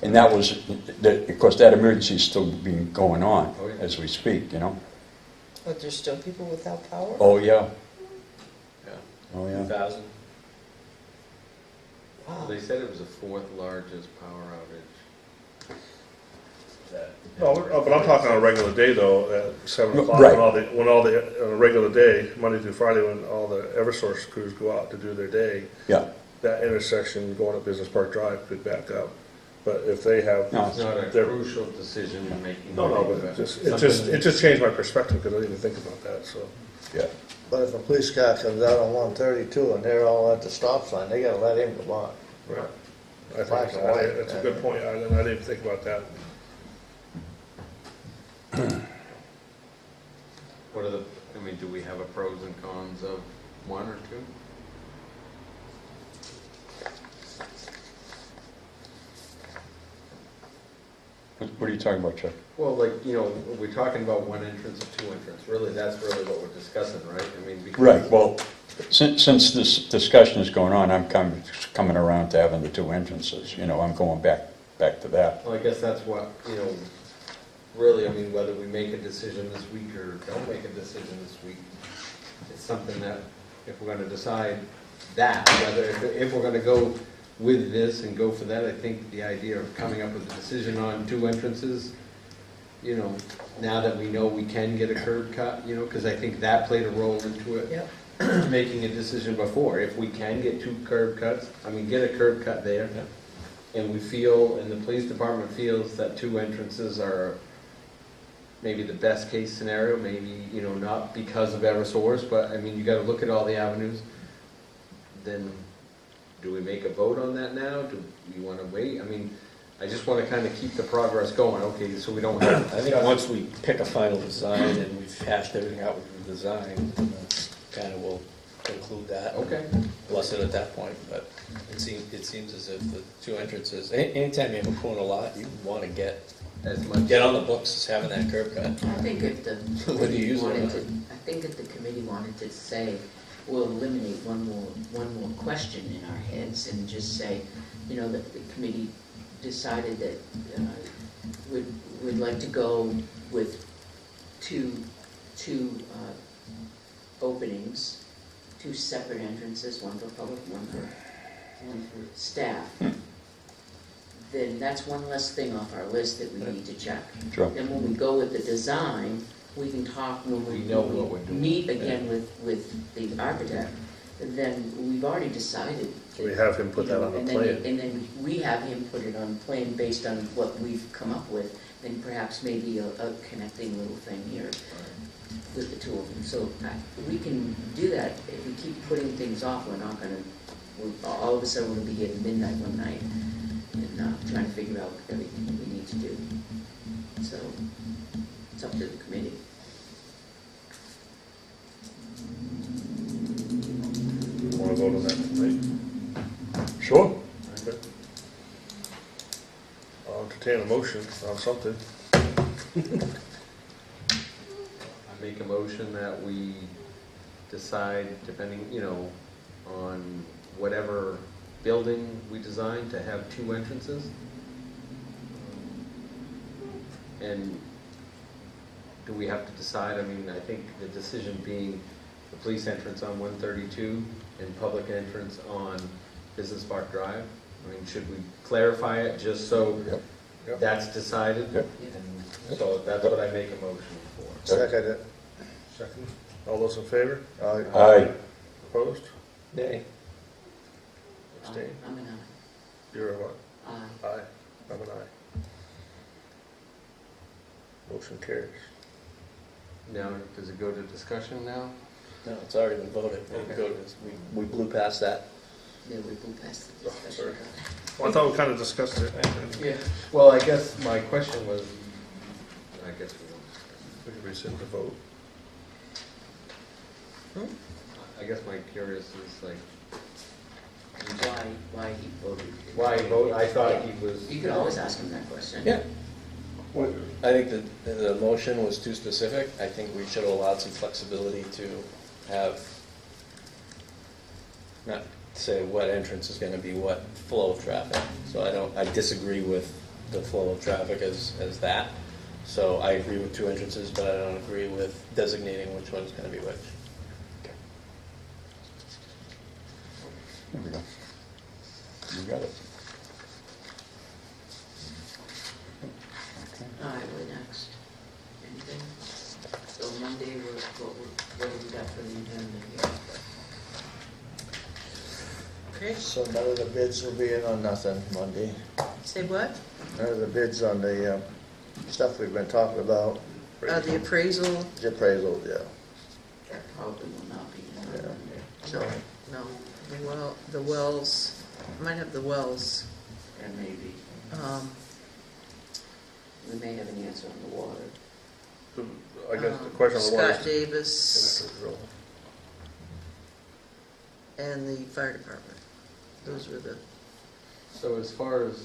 And that was, of course, that emergency is still being going on Oh, yeah. as we speak, you know? But there's still people without power? Oh, yeah. Yeah. Oh, yeah. 2,000. Wow. They said it was the 4th largest power outage. No, but I'm talking on a regular day though, at 7 o'clock, Right. when all the, on a regular day, Monday through Friday, when all the Eversource crews go out to do their day, Yeah. that intersection going up Business Park Drive could back up. But if they have, No. It's not a They're- crucial decision making. no, but it just changed my perspective, because I didn't even think about that, so. Yeah. But if a police car comes out on 132 and they're all at the stop sign, they gotta let him come on. Right. I Black think and white. that's a good point, I didn't even think about that. What are the, I mean, do we have a pros and cons of 1 or 2? What are you talking about, Chuck? Well, like, you know, we're talking about 1 entrance or 2 entrance, really, that's really what we're discussing, right? I mean, because. Right, well, since this discussion is going on, I'm coming around to having the 2 entrances, you know, I'm going back to that. Well, I guess that's what, you know, really, I mean, whether we make a decision this week or don't make a decision this week, it's something that, if we're gonna decide that, whether, if we're gonna go with this and go for that, I think the idea of coming up with a decision on 2 entrances, you know, now that we know we can get a curb cut, you know, because I think that played a role into it. Yep. Making a decision before, if we can get 2 curb cuts, I mean, get a curb cut there. And we feel, and the police department feels that 2 entrances are maybe the best case scenario, maybe, you know, not because of Eversource, but I mean, you gotta look at all the avenues. Then, do we make a vote on that now? Do you wanna wait? I mean, I just wanna kinda keep the progress going, okay, so we don't have. I think once we pick a final design and we've hashed everything out with the design, kind of will conclude that. Okay. Bless it at that point, but it seems as if the two entrances, anytime you have a corner lot, you want to get on the books as having that curb cut. I think if the Whether you committee use it or wanted not. to, I think if the committee wanted to say, we'll eliminate one more question in our heads and just say, you know, that the committee decided that we'd like to go with two openings, two separate entrances, one for public, one for staff. Then that's one less thing off our list that we need to check. Sure. Then when we go with the design, we can talk when We know what we're doing. meet again with the architect, then we've already decided. So we have him put that on the And plan. then we have him put it on the plan based on what we've come up with, and perhaps maybe a connecting little thing here with the two of them. So we can do that. If we keep putting things off, we're not gonna, all of a sudden we're gonna be here at midnight one night and trying to figure out everything that we need to do. So it's up to the committee. Want to vote on that tonight? Sure. Okay. I'll entertain a motion on something. I make a motion that we decide, depending, you know, on whatever building we design, to have two entrances. And do we have to decide, I mean, I think the decision being the police entrance on 132 and public entrance on Business Park Drive. I mean, should we clarify it just so Yep. that's decided? Yep. And so that's what I make a motion for. Second it. Second. All those in favor? Aye. Opposed? Nay. Abstain? I'm an You're a what? aye. Aye. I'm an aye. Motion carries. Now, does it go to discussion now? No, it's already been voted. We blew past that. Yeah, we blew past the Oh, discussion. sorry. Well, I thought we kind of discussed it. Yeah. Well, I guess my question was, I guess we won't. We can rescind the vote. I guess my curious is like, Why he voted. why vote? I thought he was. You could always ask him that question. Yeah. I think the motion was too specific. I think we should have allowed some flexibility to have, not say what entrance is gonna be what flow of traffic. So I disagree with the flow of traffic as that. So I agree with two entrances, but I don't agree with designating which one's gonna be which. There we go. You got it. All right, we're next. Anything? So Monday, what do we got for the agenda here? Okay, So none of the bids will be in on nothing Monday. Say what? None of the bids on the stuff we've been talking about, The appraisal? the appraisal, yeah. that probably will not be in on Yeah. Monday. No. The wells, might have the wells. And maybe, Um, we may have an answer on the water. I guess the question on the water is. Scott Davis Drill. and the fire department. Those were the, So as far as,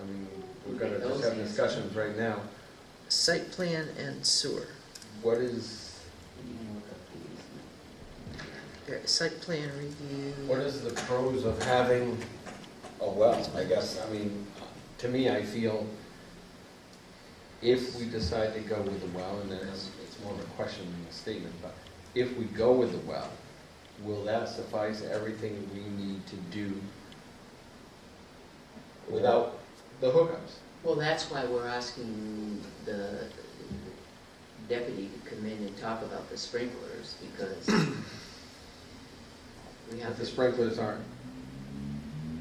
I mean, we're gonna just have discussions right now. site plan and sewer. What is, You can look up these. Site plan review. what is the pros of having a well? I guess, I mean, to me, I feel if we decide to go with the well, and then it's more of a question than a statement, but if we go with the well, will that suffice everything we need to do without the hookups? Well, that's why we're asking the deputy to come in and talk about the sprinklers, because we have But the to. sprinklers aren't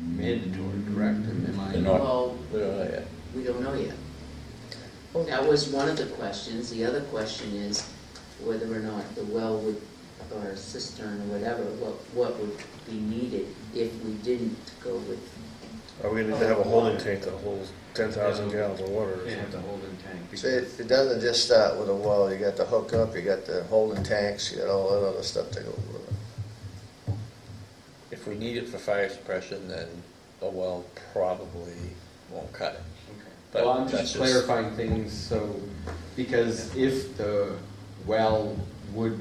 mandatory, correct? Am I? They're not. Well, We don't know yet. we don't know yet. That was one of the questions. The other question is whether or not the well would, or cistern or whatever, what would be needed if we didn't go with Are we gonna need to have a holding tank that holds 10,000 gallons of water or Yeah, the something? holding tank. See, it doesn't just start with a well, you got the hookup, you got the holding tanks, you got all that other stuff that goes with it. If we need it for fire suppression, then a well probably won't cut it. But Well, I'm that's just clarifying things, so, because if the well would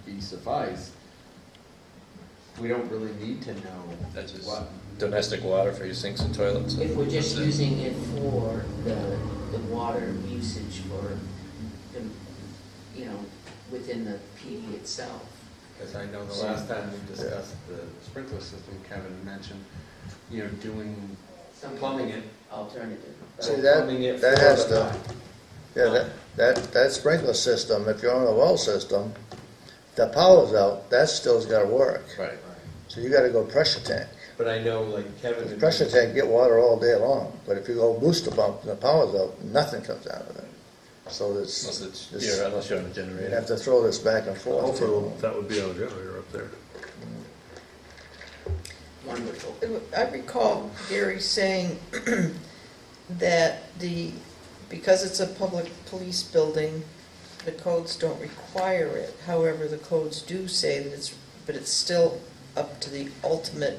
be suffice, we don't really need to know That's just what. domestic water for your sinks and toilets. If we're just That's it. using it for the water usage for, the, you know, within the PD itself. Because I know the last time we discussed the sprinkler system, Kevin mentioned, you know, doing, Some plumbing it. Alternative. See, plumbing it that for has the to- pipe. Yeah, that sprinkler system, if you're on a well system, the power's out, that still's gotta work. Right. So you gotta go pressure tank. But I know, like Kevin. The pressure tank get water all day long, but if you go booster pump and the power's out, nothing comes out of it. So Unless it's, unless you're on a you generator. have to throw this back and forth. Hopefully, that would be on a generator up there. Wonderful. I recall Gary saying that because it's a public police building, the codes don't require it. However, the codes do say that but it's still up to the ultimate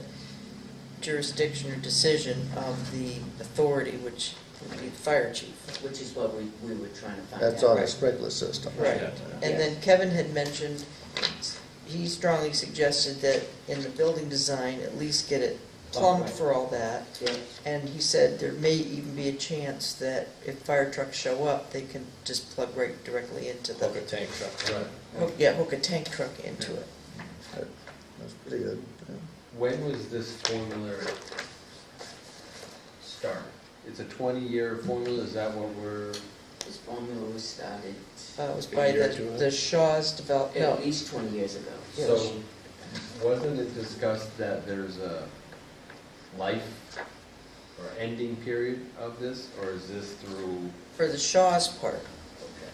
jurisdiction or decision of the authority, which would be the fire chief. Which is what we were trying to find out. That's on the sprinkler system. Right. Yeah. And then Kevin had mentioned, he strongly suggested that in the building design, at least get it plumbed for all that. Yeah. And he said there may even be a chance that if fire trucks show up, they can just plug right directly into the, Hook a tank truck. hook a tank truck into it. That's pretty good. Yeah. When was this formula start? It's a 20-year formula, is that what we're? This formula was started It was A by year or two ago? the Shaw's developed, at no, least 20 years ago. Yes. So, wasn't it discussed that there's a life or ending period of this, or is this through? for the Shaw's part. Okay.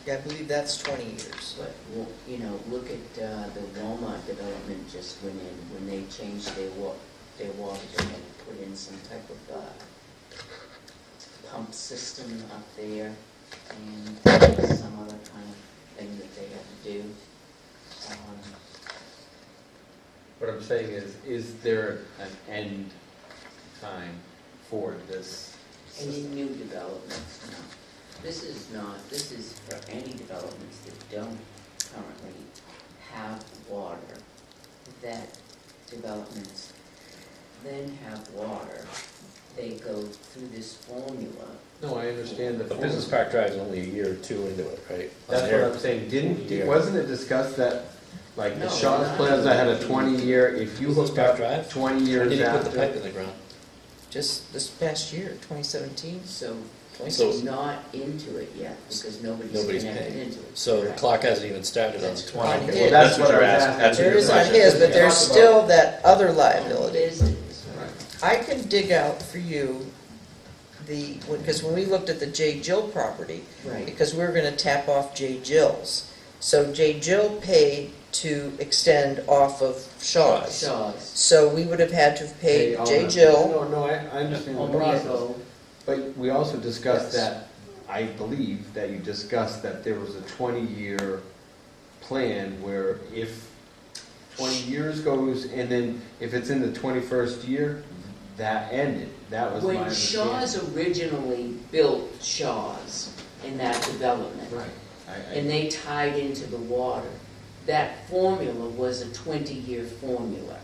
Yeah, I believe that's 20 years. But, well, you know, look at the Walmart development just went in, when they changed their water, they had to put in some type of pump system up there, and some other kind of thing that they had to do. What I'm saying is there an end time for this? Any new developments, no. This is for any developments that don't currently have water, that developments then have water, they go through this formula. No, I understand the The formula. business park drive's only a year or two into it, right? That's what I'm saying, Yeah. wasn't it discussed that, like, the No, Shaw's not- Plaza had a 20-year, if you Business look Park up Drive? 20 When years did he put the pipe after? in the ground? Just this past year, 2017, So, 2016. it's not into it yet, because nobody's Nobody's connected paying. into it. So the Right. clock hasn't even started on the That's 20. on Well, his. That's what I you're was asking. asking. That's what There you're is on asking. his, but there's Talk about- still that other Oh, liability. it is. I can dig out for you because when we looked at the J. Jill property, Right. because we were gonna tap off J. Jill's. So J. Jill paid to extend off of Shaw's. Shaw's. So we would have had to have paid all J. that. Jill. No, I understand the Home process. Depot. But we also discussed Yes. that, I believe that you discussed that there was a 20-year plan where if 20 years goes, and then if it's in the 21st year, that ended. That was my When understanding. Shaw's originally built Shaw's in that development, Right. and they tied into the water, that formula was a 20-year formula.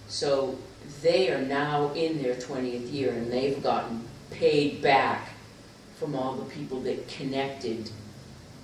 So they are now in their 20th year, and they've gotten paid back from all the people that connected,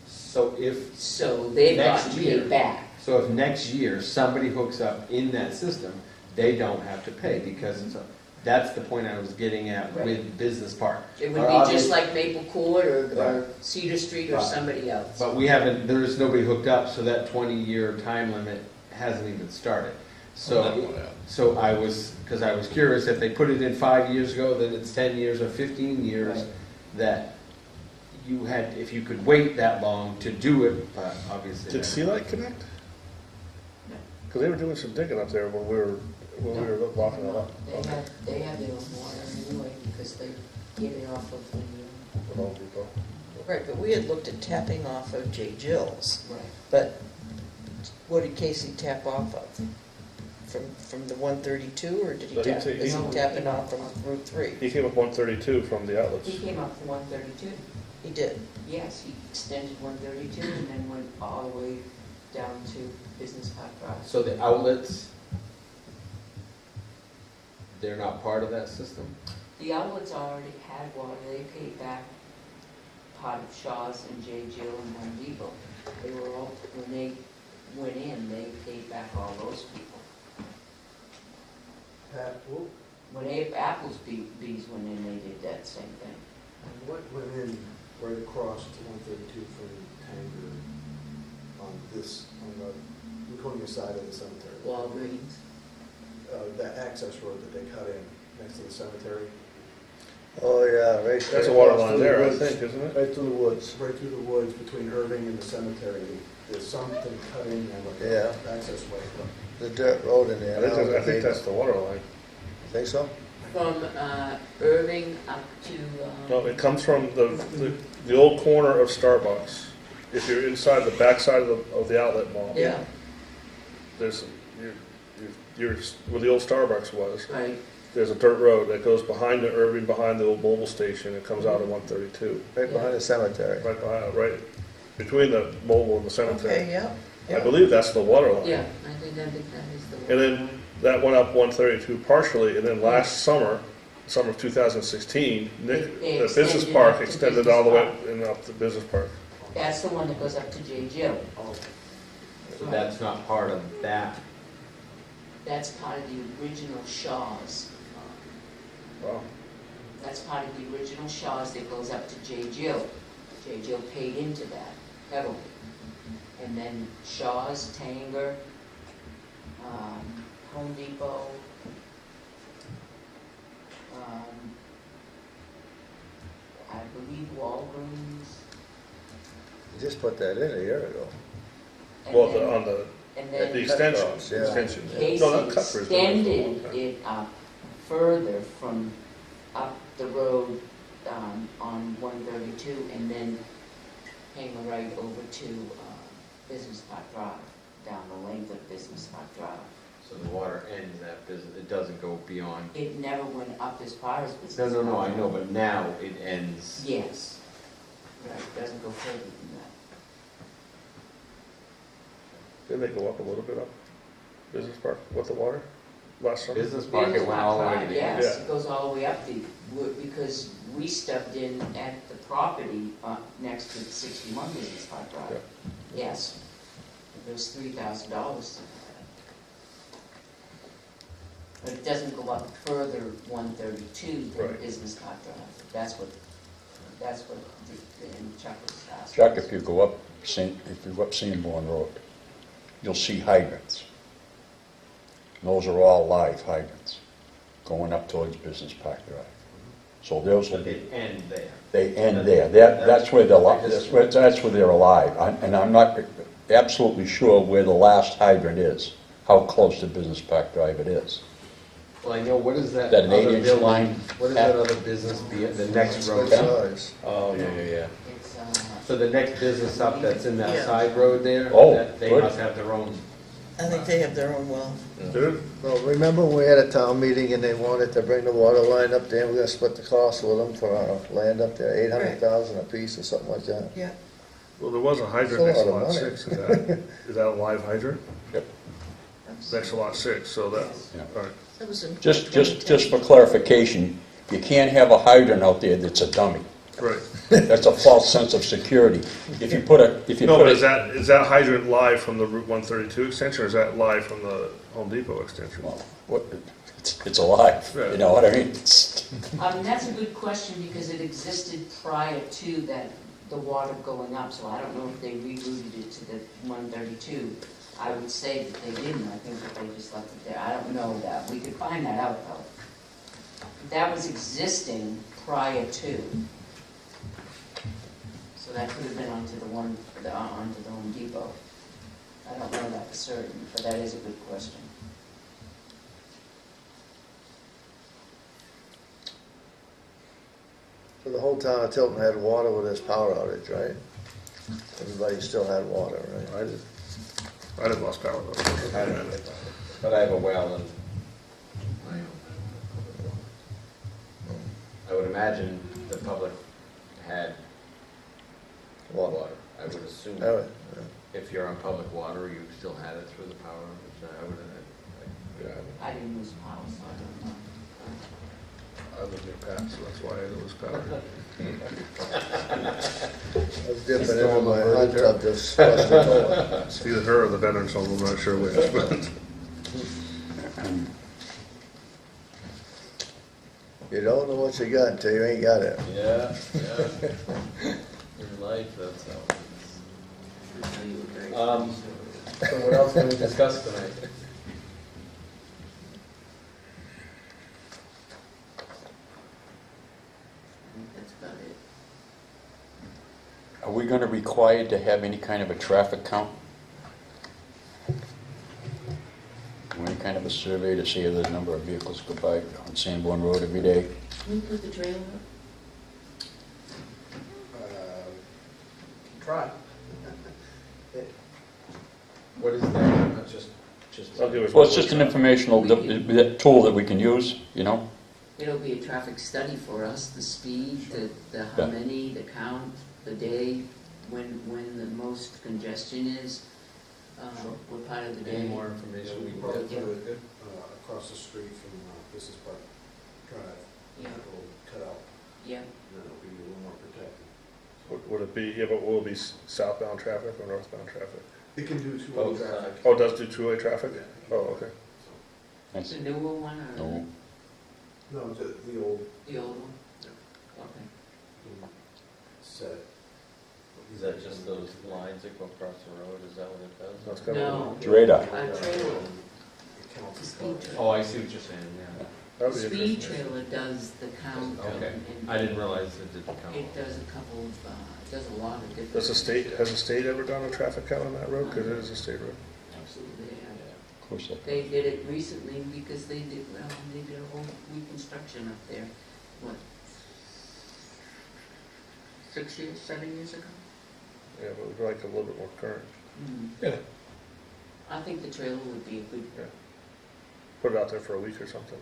So if, so they've Next gotten year. paid back. so if next year somebody hooks up in that system, they don't have to pay because it's that's the point I was getting at Right. with Business Park. It would Or be obvious- just like Maple Court or Right. Cedar Street or Right. somebody else. But we haven't, there's nobody hooked up, so that 20-year time limit hasn't even started. So I was, because I was curious, if they put it in 5 years ago, then it's 10 years or 15 years, Right. that you had, if you could wait that long to do it, but obviously. Did Sea Light connect? No. Because they were doing some digging up there when we were when we were walking it up. They have their own water anyway, because they get it off of the, With Home Depot. Right, but we had looked at tapping off of J. Jill's, right. but what did Casey tap off of? From the 132, or did he No, he tap, ta- is he he- tapping off from Route 3? He came up 132 from the outlets. He came up to 132. He did. Yes, he extended 132 and then went all the way down to Business Park Drive. So the outlets, they're not part of that system? The outlets already had water, they paid back part of Shaw's and J. Jill and Home Depot. They were all, when they went in, they paid back all those people. When Apple's bees went in, they did that same thing. What went in right across to 132 from Tanger on this, on the Laconia side of the cemetery? Walgreens. That access road that they cut in next to the cemetery, Oh, yeah, right. That's a right water across line through the there, I woods. think, isn't it? Right through the woods. right through the woods between Irving and the cemetery. There's something cut in there, like Yeah. an access way. The dirt road in there. I think that's the water line. Think so? From Irving up to, No, it comes from the old corner of Starbucks. If you're inside the backside of the outlet mall, Yeah. there's, you're, where the old Starbucks was, right, there's a dirt road that goes behind the Irving, behind the old mobile station, and comes out of 132. Right behind the cemetery. Right behind, right between the mobile and the cemetery. Okay, yeah. I believe that's the water line. yeah, I think that is the one. And then that went up 132 partially, and then last summer of 2016, They the business extended park up to extended Business all the way Park. and up to business park. That's the one that goes up to J. Jill. So that's not part of that. That's part of the original Shaw's. Wow. That's part of the original Shaw's that goes up to J. Jill. J. Jill paid into that heavily. And then Shaw's, Tanger, Home Depot, I believe Walgreens. You just put that in a year ago. and Well, then- on the And the then extension, Cutcross, yeah. extension. Casey No, not Cuthbert's been there for a long extended time. it up further from up the road on 132 and then came right over to Business Park Drive, down the length of Business Park Drive. So the water ends that business, it doesn't go beyond. It never went up as far as No, Business no, Park. no, I know, but now it ends. Yes. Right, it doesn't go further than that. Didn't they go up a little bit up business park with the water last summer? Business park, it Business went all the way to Park the Drive, end. yes, it goes all the way up because we stepped in at the property next to the 61 Business Park Drive. Yes, it was $3,000. But it doesn't go up further 132 than Right. Business Park Drive. That's what Chuck was asking. Chuck, if you go up Sanborn Road, you'll see hydrants. Those are all live hydrants going up towards Business Park Drive. So those will But be, they end there. they end there. That's where they're alive. And I'm not absolutely sure where the last hydrant is, how close to Business Park Drive it is. Well, I know, what is that? That an other 8-inch building? line? What is that other business, the next road Good up? size. Oh, yeah. It's, So the next business up that's in that Yeah. side road there? Oh, They good. must have their own. I think they have their own well. Did it? Well, remember when we had a town meeting and they wanted to bring the water line up there, and we're gonna split the cost with them for our land up there, 800,000 apiece or something like that? Yeah. Well, there was a hydrant That's next a to lot of lot money. 6. Is that a live hydrant? Yep. Next to lot 6, so that, Yeah. all right. That was in Just for clarification, you can't have a hydrant out there that's a dummy. Right. That's a false sense of security. If you put a, No, but is that hydrant live from the Route 132 extension, or is that live from the Home Depot extension? it's alive, you know what I mean? That's a good question because it existed prior to that, the water going up, so I don't know if they rerouted it to the 132. I would say that they didn't, I think that they just left it there. I don't know that, we could find that out though. That was existing prior to. So that could have been onto the Home Depot. I don't know that for certain, but that is a good question. The whole town of Tilton had water with this power outage, right? Everybody still had water, right? I didn't lost power though. I don't know. But I have a well and I would imagine the public had water. I would assume. All right, If you're on public water, you still had it through the power, which I would have. I didn't lose power, so I don't know. I live near Pat, so that's why I didn't lose power. I was dipping into my hot tub this afternoon. It's either her or the veterans home, I'm not sure which, but. You don't know what you got until you ain't got it. Yeah, yeah. In life, that's how it is. So what else can we discuss tonight? I think that's about it. Are we gonna require to have any kind of a traffic count? Or any kind of a survey to see the number of vehicles go by on Sanborn Road every day? Can you put the trailer up? Try. What is that? Not just. I'll give it- Well, it's just an informational tool that we can use, you know? It'll be a traffic study for us, the speed, the how Yeah. many, the count, the day, when the most congestion is, what part of the day. Any more information we We can probably get? put it across the street from Business Park Drive. Yeah. It'll cut out, Yeah, and then it'll be a little more protected. Would it be, yeah, but will it be southbound traffic or northbound traffic? It can do two-way Both traffic. sides. Oh, it does do two-way traffic? Yeah. Oh, okay. it's a newer one or No. No, the old the old one? Yeah. Okay. set. Is that just those lines that go across the road? Is that what it does? That's kind of. No. It's radar. A trailer, It counts a as speed cars. trailer. Oh, I see what you're saying, yeah. That The would be speed interesting. trailer does the count. Okay. and I didn't realize it didn't count. It does a couple of, it does a lot of different. Has the state ever done a traffic count on that road? Because it is a state road. Absolutely, yeah. Of course, They did it recently because they did a whole reconstruction up there, what, 6 years, 7 years ago? Yeah, but we'd like a little bit more current. Yeah. I think the trailer would be a good Put it out there for a week or something.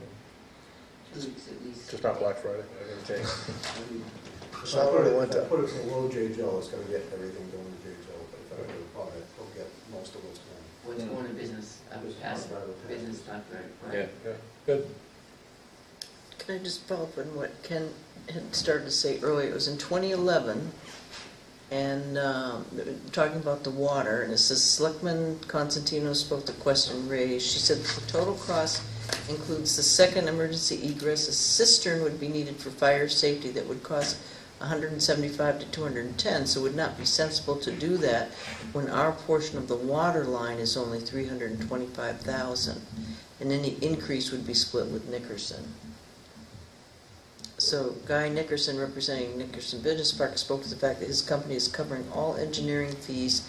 2 weeks at least. Just not Black Friday. Okay. If I put it to low JGL, it's gonna get everything going to JGL, but if I put it above it, it'll get most of what's going. What's going to business, past business, not right. Yeah. Yeah. Good. Can I just follow up on what Ken had started to say earlier? It was in 2011, and talking about the water, and it says Selectman Constantino spoke to question raised. She said the total cost includes the second emergency egress. A cistern would be needed for fire safety that would cost $175 to $210, so it would not be sensible to do that when our portion of the water line is only $325,000, and any increase would be split with Nickerson. So Guy Nickerson, representing Nickerson Business Park, spoke to the fact that his company is covering all engineering fees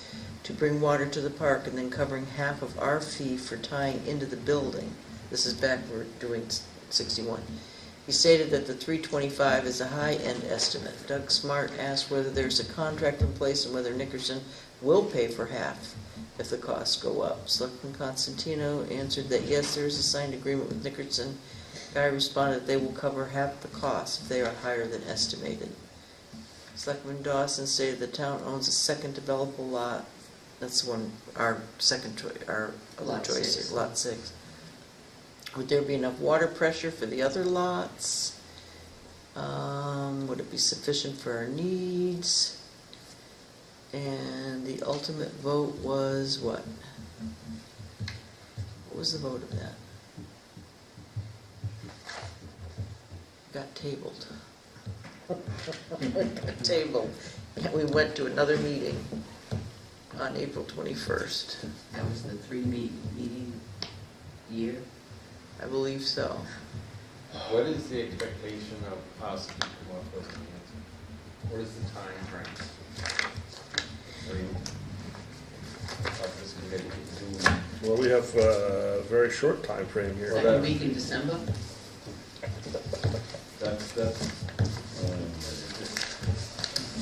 to bring water to the park and then covering half of our fee for tying into the building. This is back we're doing 61. He stated that the 325 is a high-end estimate. Doug Smart asked whether there's a contract in place and whether Nickerson will pay for half if the costs go up. Selectman Constantino answered that yes, there is a signed agreement with Nickerson. Guy responded they will cover half the cost if they are higher than estimated. Selectman Dawson stated the town owns a second developable lot. That's the one, our second choice, our other Lot choice 6. is Lot 6. Would there be enough water pressure for the other lots? Would it be sufficient for our needs? And the ultimate vote was what? What was the vote of that? Got tabled. Got tabled. And we went to another meeting on April 21st. That was the 3 meeting year. I believe so. What is the expectation of us to come up with an answer? What is the time frame? I mean, of this committee? Well, we have a very short time frame here. Second week in December? That's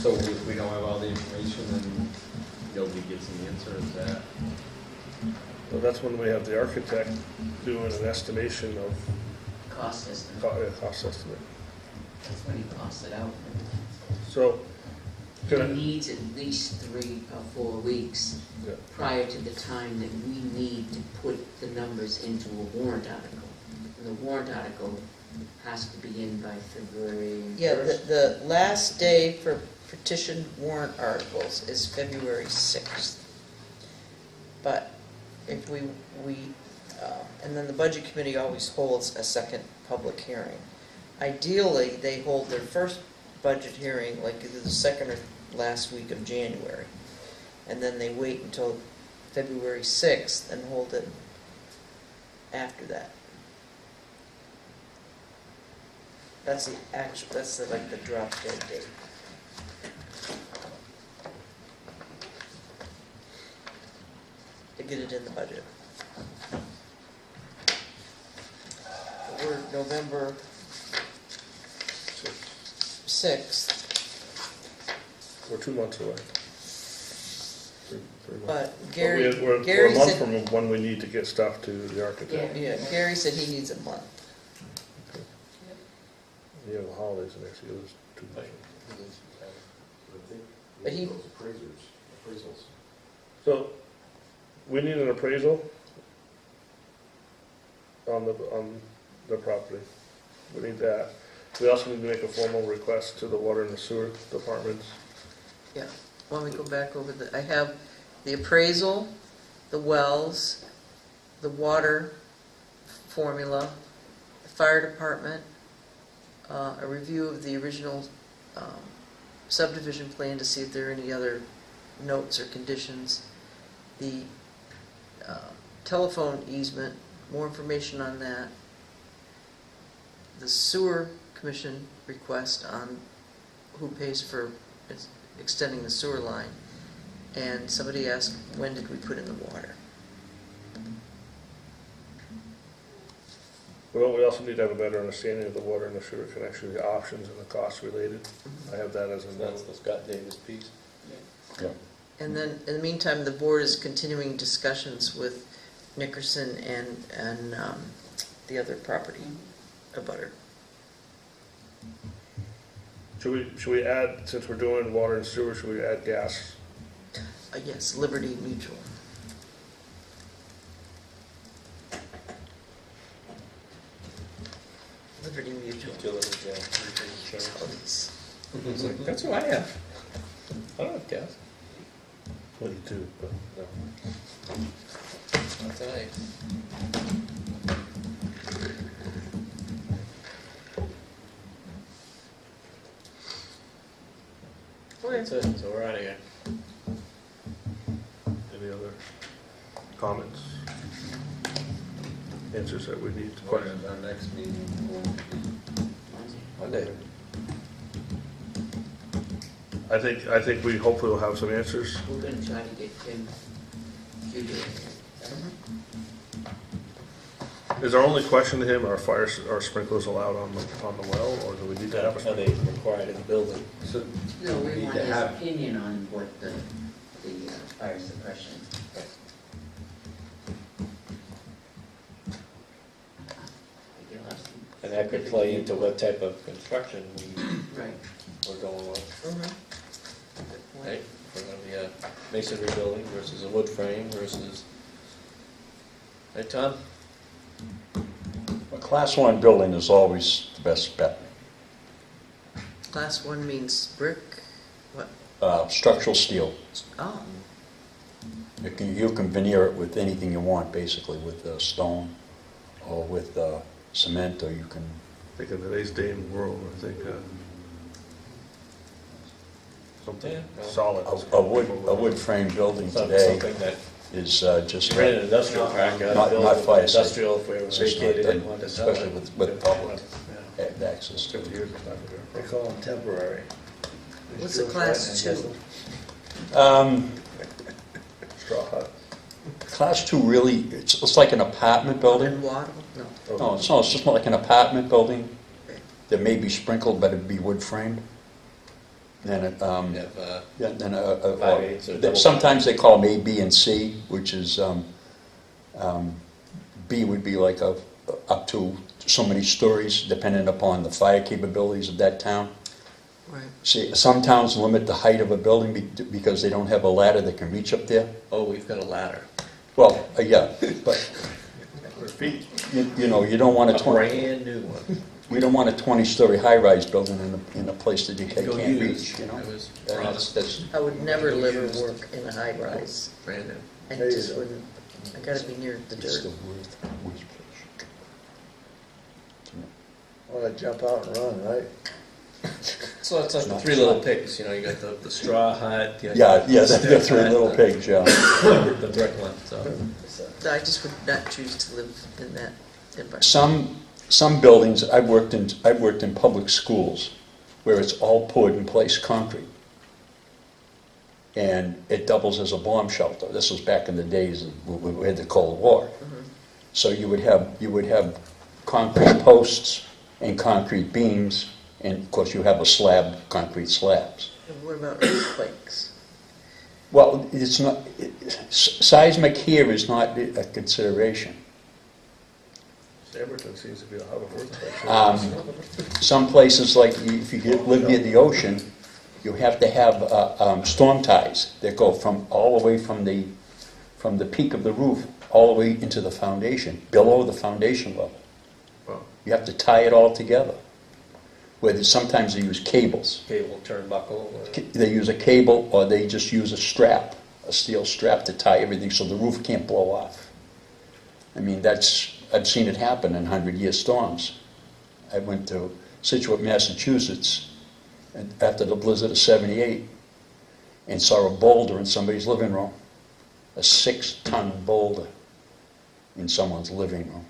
So if we don't have all the information, then nobody gets an answer, is that? Well, that's when we have the architect doing an estimation of, Cost estimate, cost estimate. that's when he costs it out. So, He can I, needs at least 3 or 4 weeks yeah. prior to the time that we need to put the numbers into a warrant article. And the warrant article has to be in by February Yeah, 1st. the last day for petition warrant articles is February 6th. But if and then the budget committee always holds a second public hearing. Ideally, they hold their first budget hearing like either the second or last week of January. And then they wait until February 6th and hold it after that. That's like the drop dead date. To get it in the budget. We're November 6th, We're 2 months away. 3 months. but But Gary we're a Gary month said, from when we need to get stuff to the architect. yeah, Gary said he needs a month. You have the holidays in there, so there's 2 months. But he- Those appraisals. So, we need an appraisal on the property. We need that. We also need to make a formal request to the water and the sewer departments. Yeah, why don't we go back over I have the appraisal, the wells, the water formula, the fire department, a review of the original subdivision plan to see if there are any other notes or conditions, the telephone easement, more information on that, the sewer commission request on who pays for extending the sewer line, and somebody asked, when did we put in the water? Well, we also need to have a better understanding of the water and the sewer connection, the options and the costs related. I have that as a That's note. the Scott Davis piece. And then, in the meantime, the board is continuing discussions with Nickerson and the other property abutter. Should we add, since we're doing water and sewer, should we add gas? Yes, Liberty Mutual. Liberty Mutual. Utilities, yeah, insurance. Please. It's like, that's what I have. I don't have gas. Well, you do, but no. Not tonight. That's it, so we're out of here. Any other comments? Answers that we need to What questions? is our next meeting going to be? Monday. I think we hopefully will have some answers. We're gonna try to get Tim to do it. Is our only question to him, are sprinklers allowed on the well, or do we need to have a Are they sprinkler? required in the building? So, No, we need want to his have, opinion on what the fire suppression. You'll have some- And that could play into what type of construction Right. we're going with, Mhm. right? We're gonna be a masonry building versus a wood frame versus, right, Tom? A Class 1 building is always the best bet. Class 1 means brick, what? Structural steel. Oh, You can veneer it with anything you want, basically, with stone or with cement, or you can, I think in today's day and world, I think something Yeah, well, solid. a wood frame building Something today that, is just, ran an industrial park, Not fire safe. industrial if we were It's just not vacated and done, wanted to sell it. especially with public Yeah. access to 50 it. years, it's not gonna They call them temporary. what's a class 2? Straw hut. Class 2 really, it's like an apartment building. And wattle? No. No, it's just like an apartment building that may be sprinkled, but it'd be wood framed. Then, You have, yeah, then 5/8 or double sometimes they call them A, B, and C, which is, B would be like up to so many stories, depending upon the fire capabilities of that town. Right. See, some towns limit the height of a building because they don't have a ladder that can reach up there. Oh, we've got a ladder. Well, yeah, but, 100 feet. you know, you don't want A a 20, brand new one. we don't want a 20-story high-rise building in a place that you can't Go reach, use. you know? It was That's, I would never live or work in a high-rise. brand new. I There you just go. wouldn't, I gotta be near the it's dirt. the worst. Wanna jump out and run, right? So it's like the Not three fun. little pigs, you know, you got the straw hut. you got Yeah, the yeah, stick they're three hut, little the- pigs, yeah. The brick one, so. I just would not choose to live in that environment. Some buildings, I've worked in public schools where it's all poured in place concrete. And it doubles as a bomb shelter. This was back in the days when we had the Cold War. So you would have concrete posts and concrete beams, and of course you have a slab, concrete slabs. And what about earthquakes? Well, it's not, seismic here is not a consideration. Everton seems to be a hub of earthquakes. Some places, like if you live near the ocean, you have to have storm ties that go all the way from the peak of the roof all the way into the foundation, below the foundation level. Wow. You have to tie it all together. Sometimes they use cables. Cable turnbuckle. Or, They use a cable, or they just use a strap, a steel strap to tie everything so the roof can't blow off. I mean, I've seen it happen in 100-year storms. I went to Situate, Massachusetts, after the blizzard of '78, and saw a boulder in somebody's living room, a 6-ton boulder in someone's living room.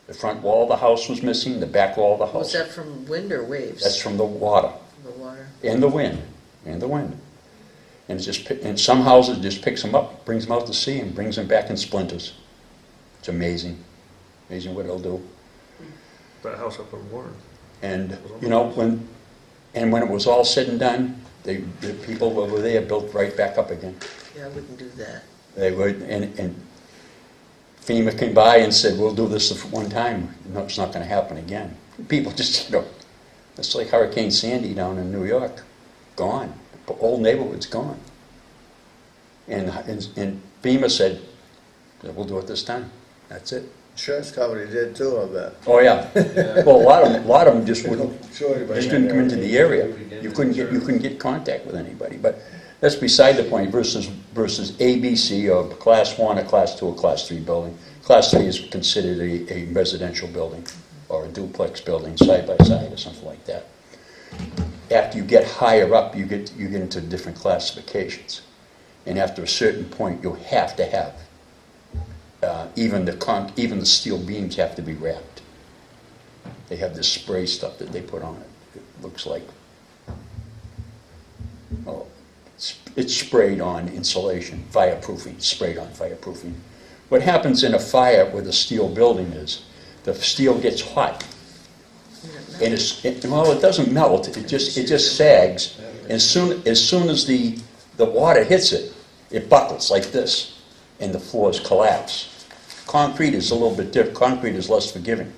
The front wall of the house was missing, the back wall of the Was house. that from wind or waves? That's from the water. The water? And the wind, and the wind. And and some houses just picks them up, brings them out to sea, and brings them back in splinters. It's amazing, amazing what it'll do. That house up in Warren. And, you know, when it was all said and done, the people over there built right back up again. Yeah, I wouldn't do that. They would, and FEMA came by and said, we'll do this one time. No, it's not gonna happen again. People just, you know, it's like Hurricane Sandy down in New York, gone. The whole neighborhood's gone. And FEMA said, we'll do it this time. That's it. Insurance company did too, I bet. Oh, yeah. Well, a lot of them just wouldn't, Sure, everybody just didn't come into the area. You couldn't get contact with anybody. But that's beside the point versus ABC or Class 1 or Class 2 or Class 3 building. Class 3 is considered a residential building or a duplex building side by side or something like that. After you get higher up, you get into different classifications. And after a certain point, you have to have even the steel beams have to be wrapped. They have this spray stuff that they put on it. It looks like, oh, it's sprayed on insulation, fireproofing, sprayed on fireproofing. What happens in a fire with a steel building is the steel gets hot. And it doesn't melt. It just sags. And as soon as the water hits it, it buckles like this, and the floors collapse. Concrete is a little bit different. Concrete is less forgiving.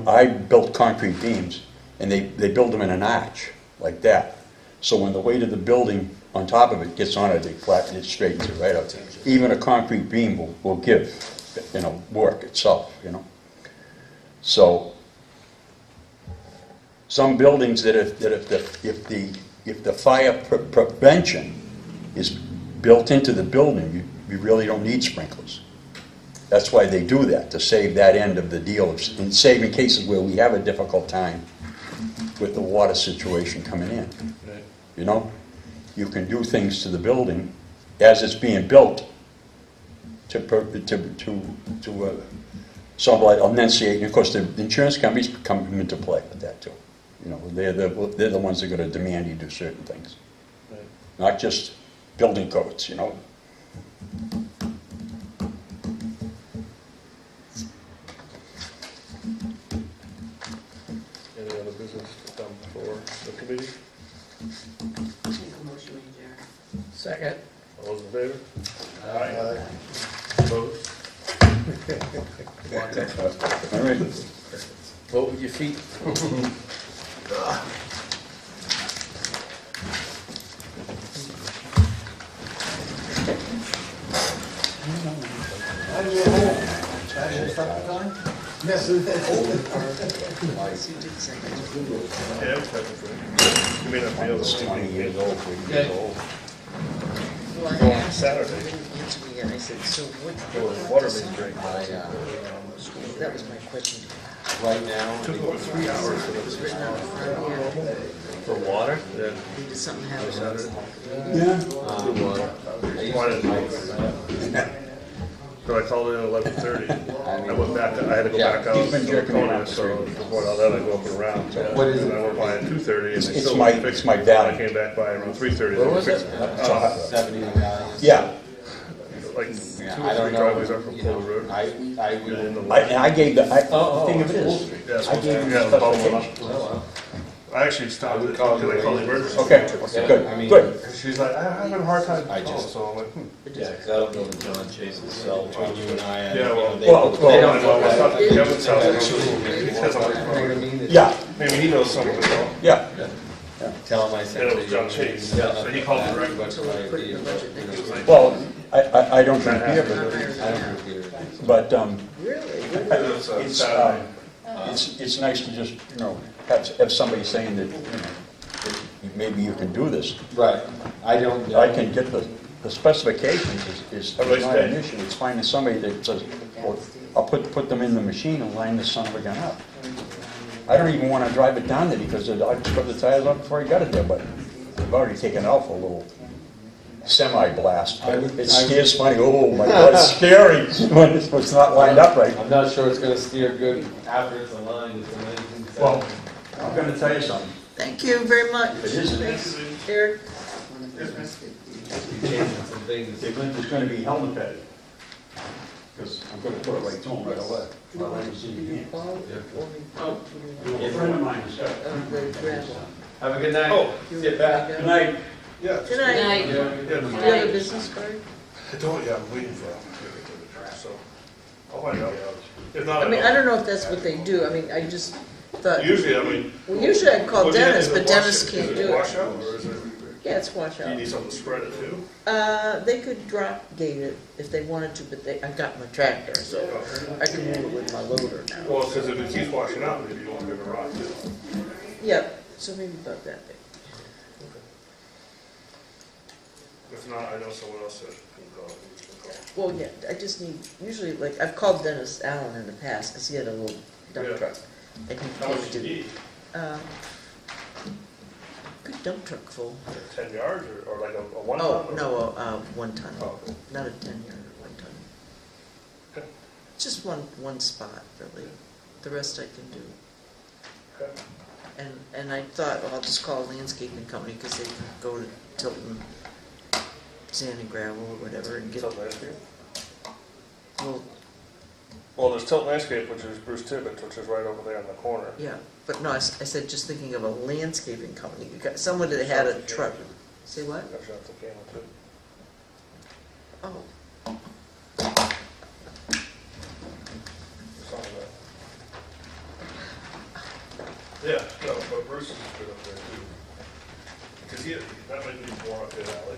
I built concrete beams, and they build them in an arch like that. So when the weight of the building on top of it gets on it, they flatten it, straightens it right out. Even a concrete beam will give, work itself, So some buildings that if the fire prevention is built into the building, you really don't need sprinklers. That's why they do that, to save that end of the deal, and save in cases where we have a difficult time with the water situation coming in. You can do things to the building as it's being built to sort of like enunciate. And of course, the insurance companies come into play with that too. They're the ones that are going to demand you do certain things, not just building codes. Any other business to come before committee? Make a motion to adjourn. Second. All those in favor? Aye. Uh, Opposed? All right. Vote with your feet. Yes. You did second. Yeah, technically. You may not be able to. 20 years old, 30 years old. Well, I Go on asked, Saturday. you didn't answer me yet, I said, so what? The water main break. That was my question. Right now, Took over 3 hours for It's this. written on the front, yeah. For water? Yeah. Did something happen? Saturday. Yeah. So I called in at 11:30. I went back, I had to go back out. He's been jerking me Laconia, off. So before all that, I go up and around. What is And it? I went by at 2:30 and they It's still my- didn't fix it's my it. valley. I came back by around 3:30. where was They it? fixed Seventy values. Yeah, Like Yeah, two I or don't three know, driveways up from you Full know, Road. I And would. the I gave the, the Oh, thing of it Full is, Street. Yeah, so I gave him yeah, the bubble one up. specifications. I actually stopped it, would call because I you called the late. emergency. Okay, Yeah, good, I mean- good. She's like, I'm having a hard time. I calling," just- So I'm like, Yeah, because I don't know that John Chase's cell Between you and I. Yeah, well, they well, don't Well, know I know, I thought that. that Kevin's house They was don't too. know He that. says, You know what I I'm- mean? It's- Yeah, maybe he knows someone to call. yeah. Tell him I And sent it you. was John Chase. Yeah. So he called directly. But So we'll put it in the budget next year. Well, I don't drink beer, Not but, hired I don't now. know if you're. but, Really? it's, it's nice to just, you know, have somebody saying that, you know, that maybe you can do this. Right, I don't. I can get the specifications is Everybody's not an paid. issue. It's finding somebody that says, well, I'll put them in the machine and line this son of a gun up. I don't even want to drive it down there because I put the tires on before I got it there, but I've already taken it out for a little semi-blast. It scares funny, oh my God, it's scary when it's not lined up right. I'm not sure it's gonna steer good after it's aligned. It's amazing. Well, I'm gonna tell you something. Thank you very much. It is. Thanks, Eric. Changing some things. It's gonna be helmet padded. Because I'm gonna put it right to him right away. I'll let him see you again. A friend of mine has got it. Have a good night. Oh, Get back. Good night. Yeah. Good night. Yeah, Do you have a business card? I don't, yeah, I'm waiting for him. So, I'll find out. If not, I mean, I don't know if that's what they do. I mean, I just thought, Usually, I mean. well, usually I'd call what do you- Dennis, is it but Dennis wash- can't is do it. washout, or is it, Yeah, it's do you washout. need something to spread it too? They could drop gate it if they wanted to, but I got my tractor, so I can move it with my loader now. Well, because if it keeps washing out, maybe you won't get a rock too. Yep, so maybe about that big. If not, I know someone else that can call. Well, yeah, I just need, usually, like, I've called Dennis Allen in the past, because he had a little dump Yeah. truck. And he How much do came you to, need? good dump truck full. 10 yards or like a 1 ton? Oh, or- no, 1 ton, Oh, okay. not a 10-yard, 1 ton. Okay. Just one spot, really. The rest I can do. Okay. And I thought, well, I'll just call a landscaping company, because they can go to Tilton, sand and gravel or whatever, and get, Tilton Landscape? well, Well, there's Tilton Landscape, which is Bruce Tibbetts, which is right over there in the corner. yeah. But no, I said just thinking of a landscaping company, you got someone that had a truck. Say what? That's out the camera too. Oh, Something like that. Yeah, no, but Bruce is good up there too. Because that might be more up his alley.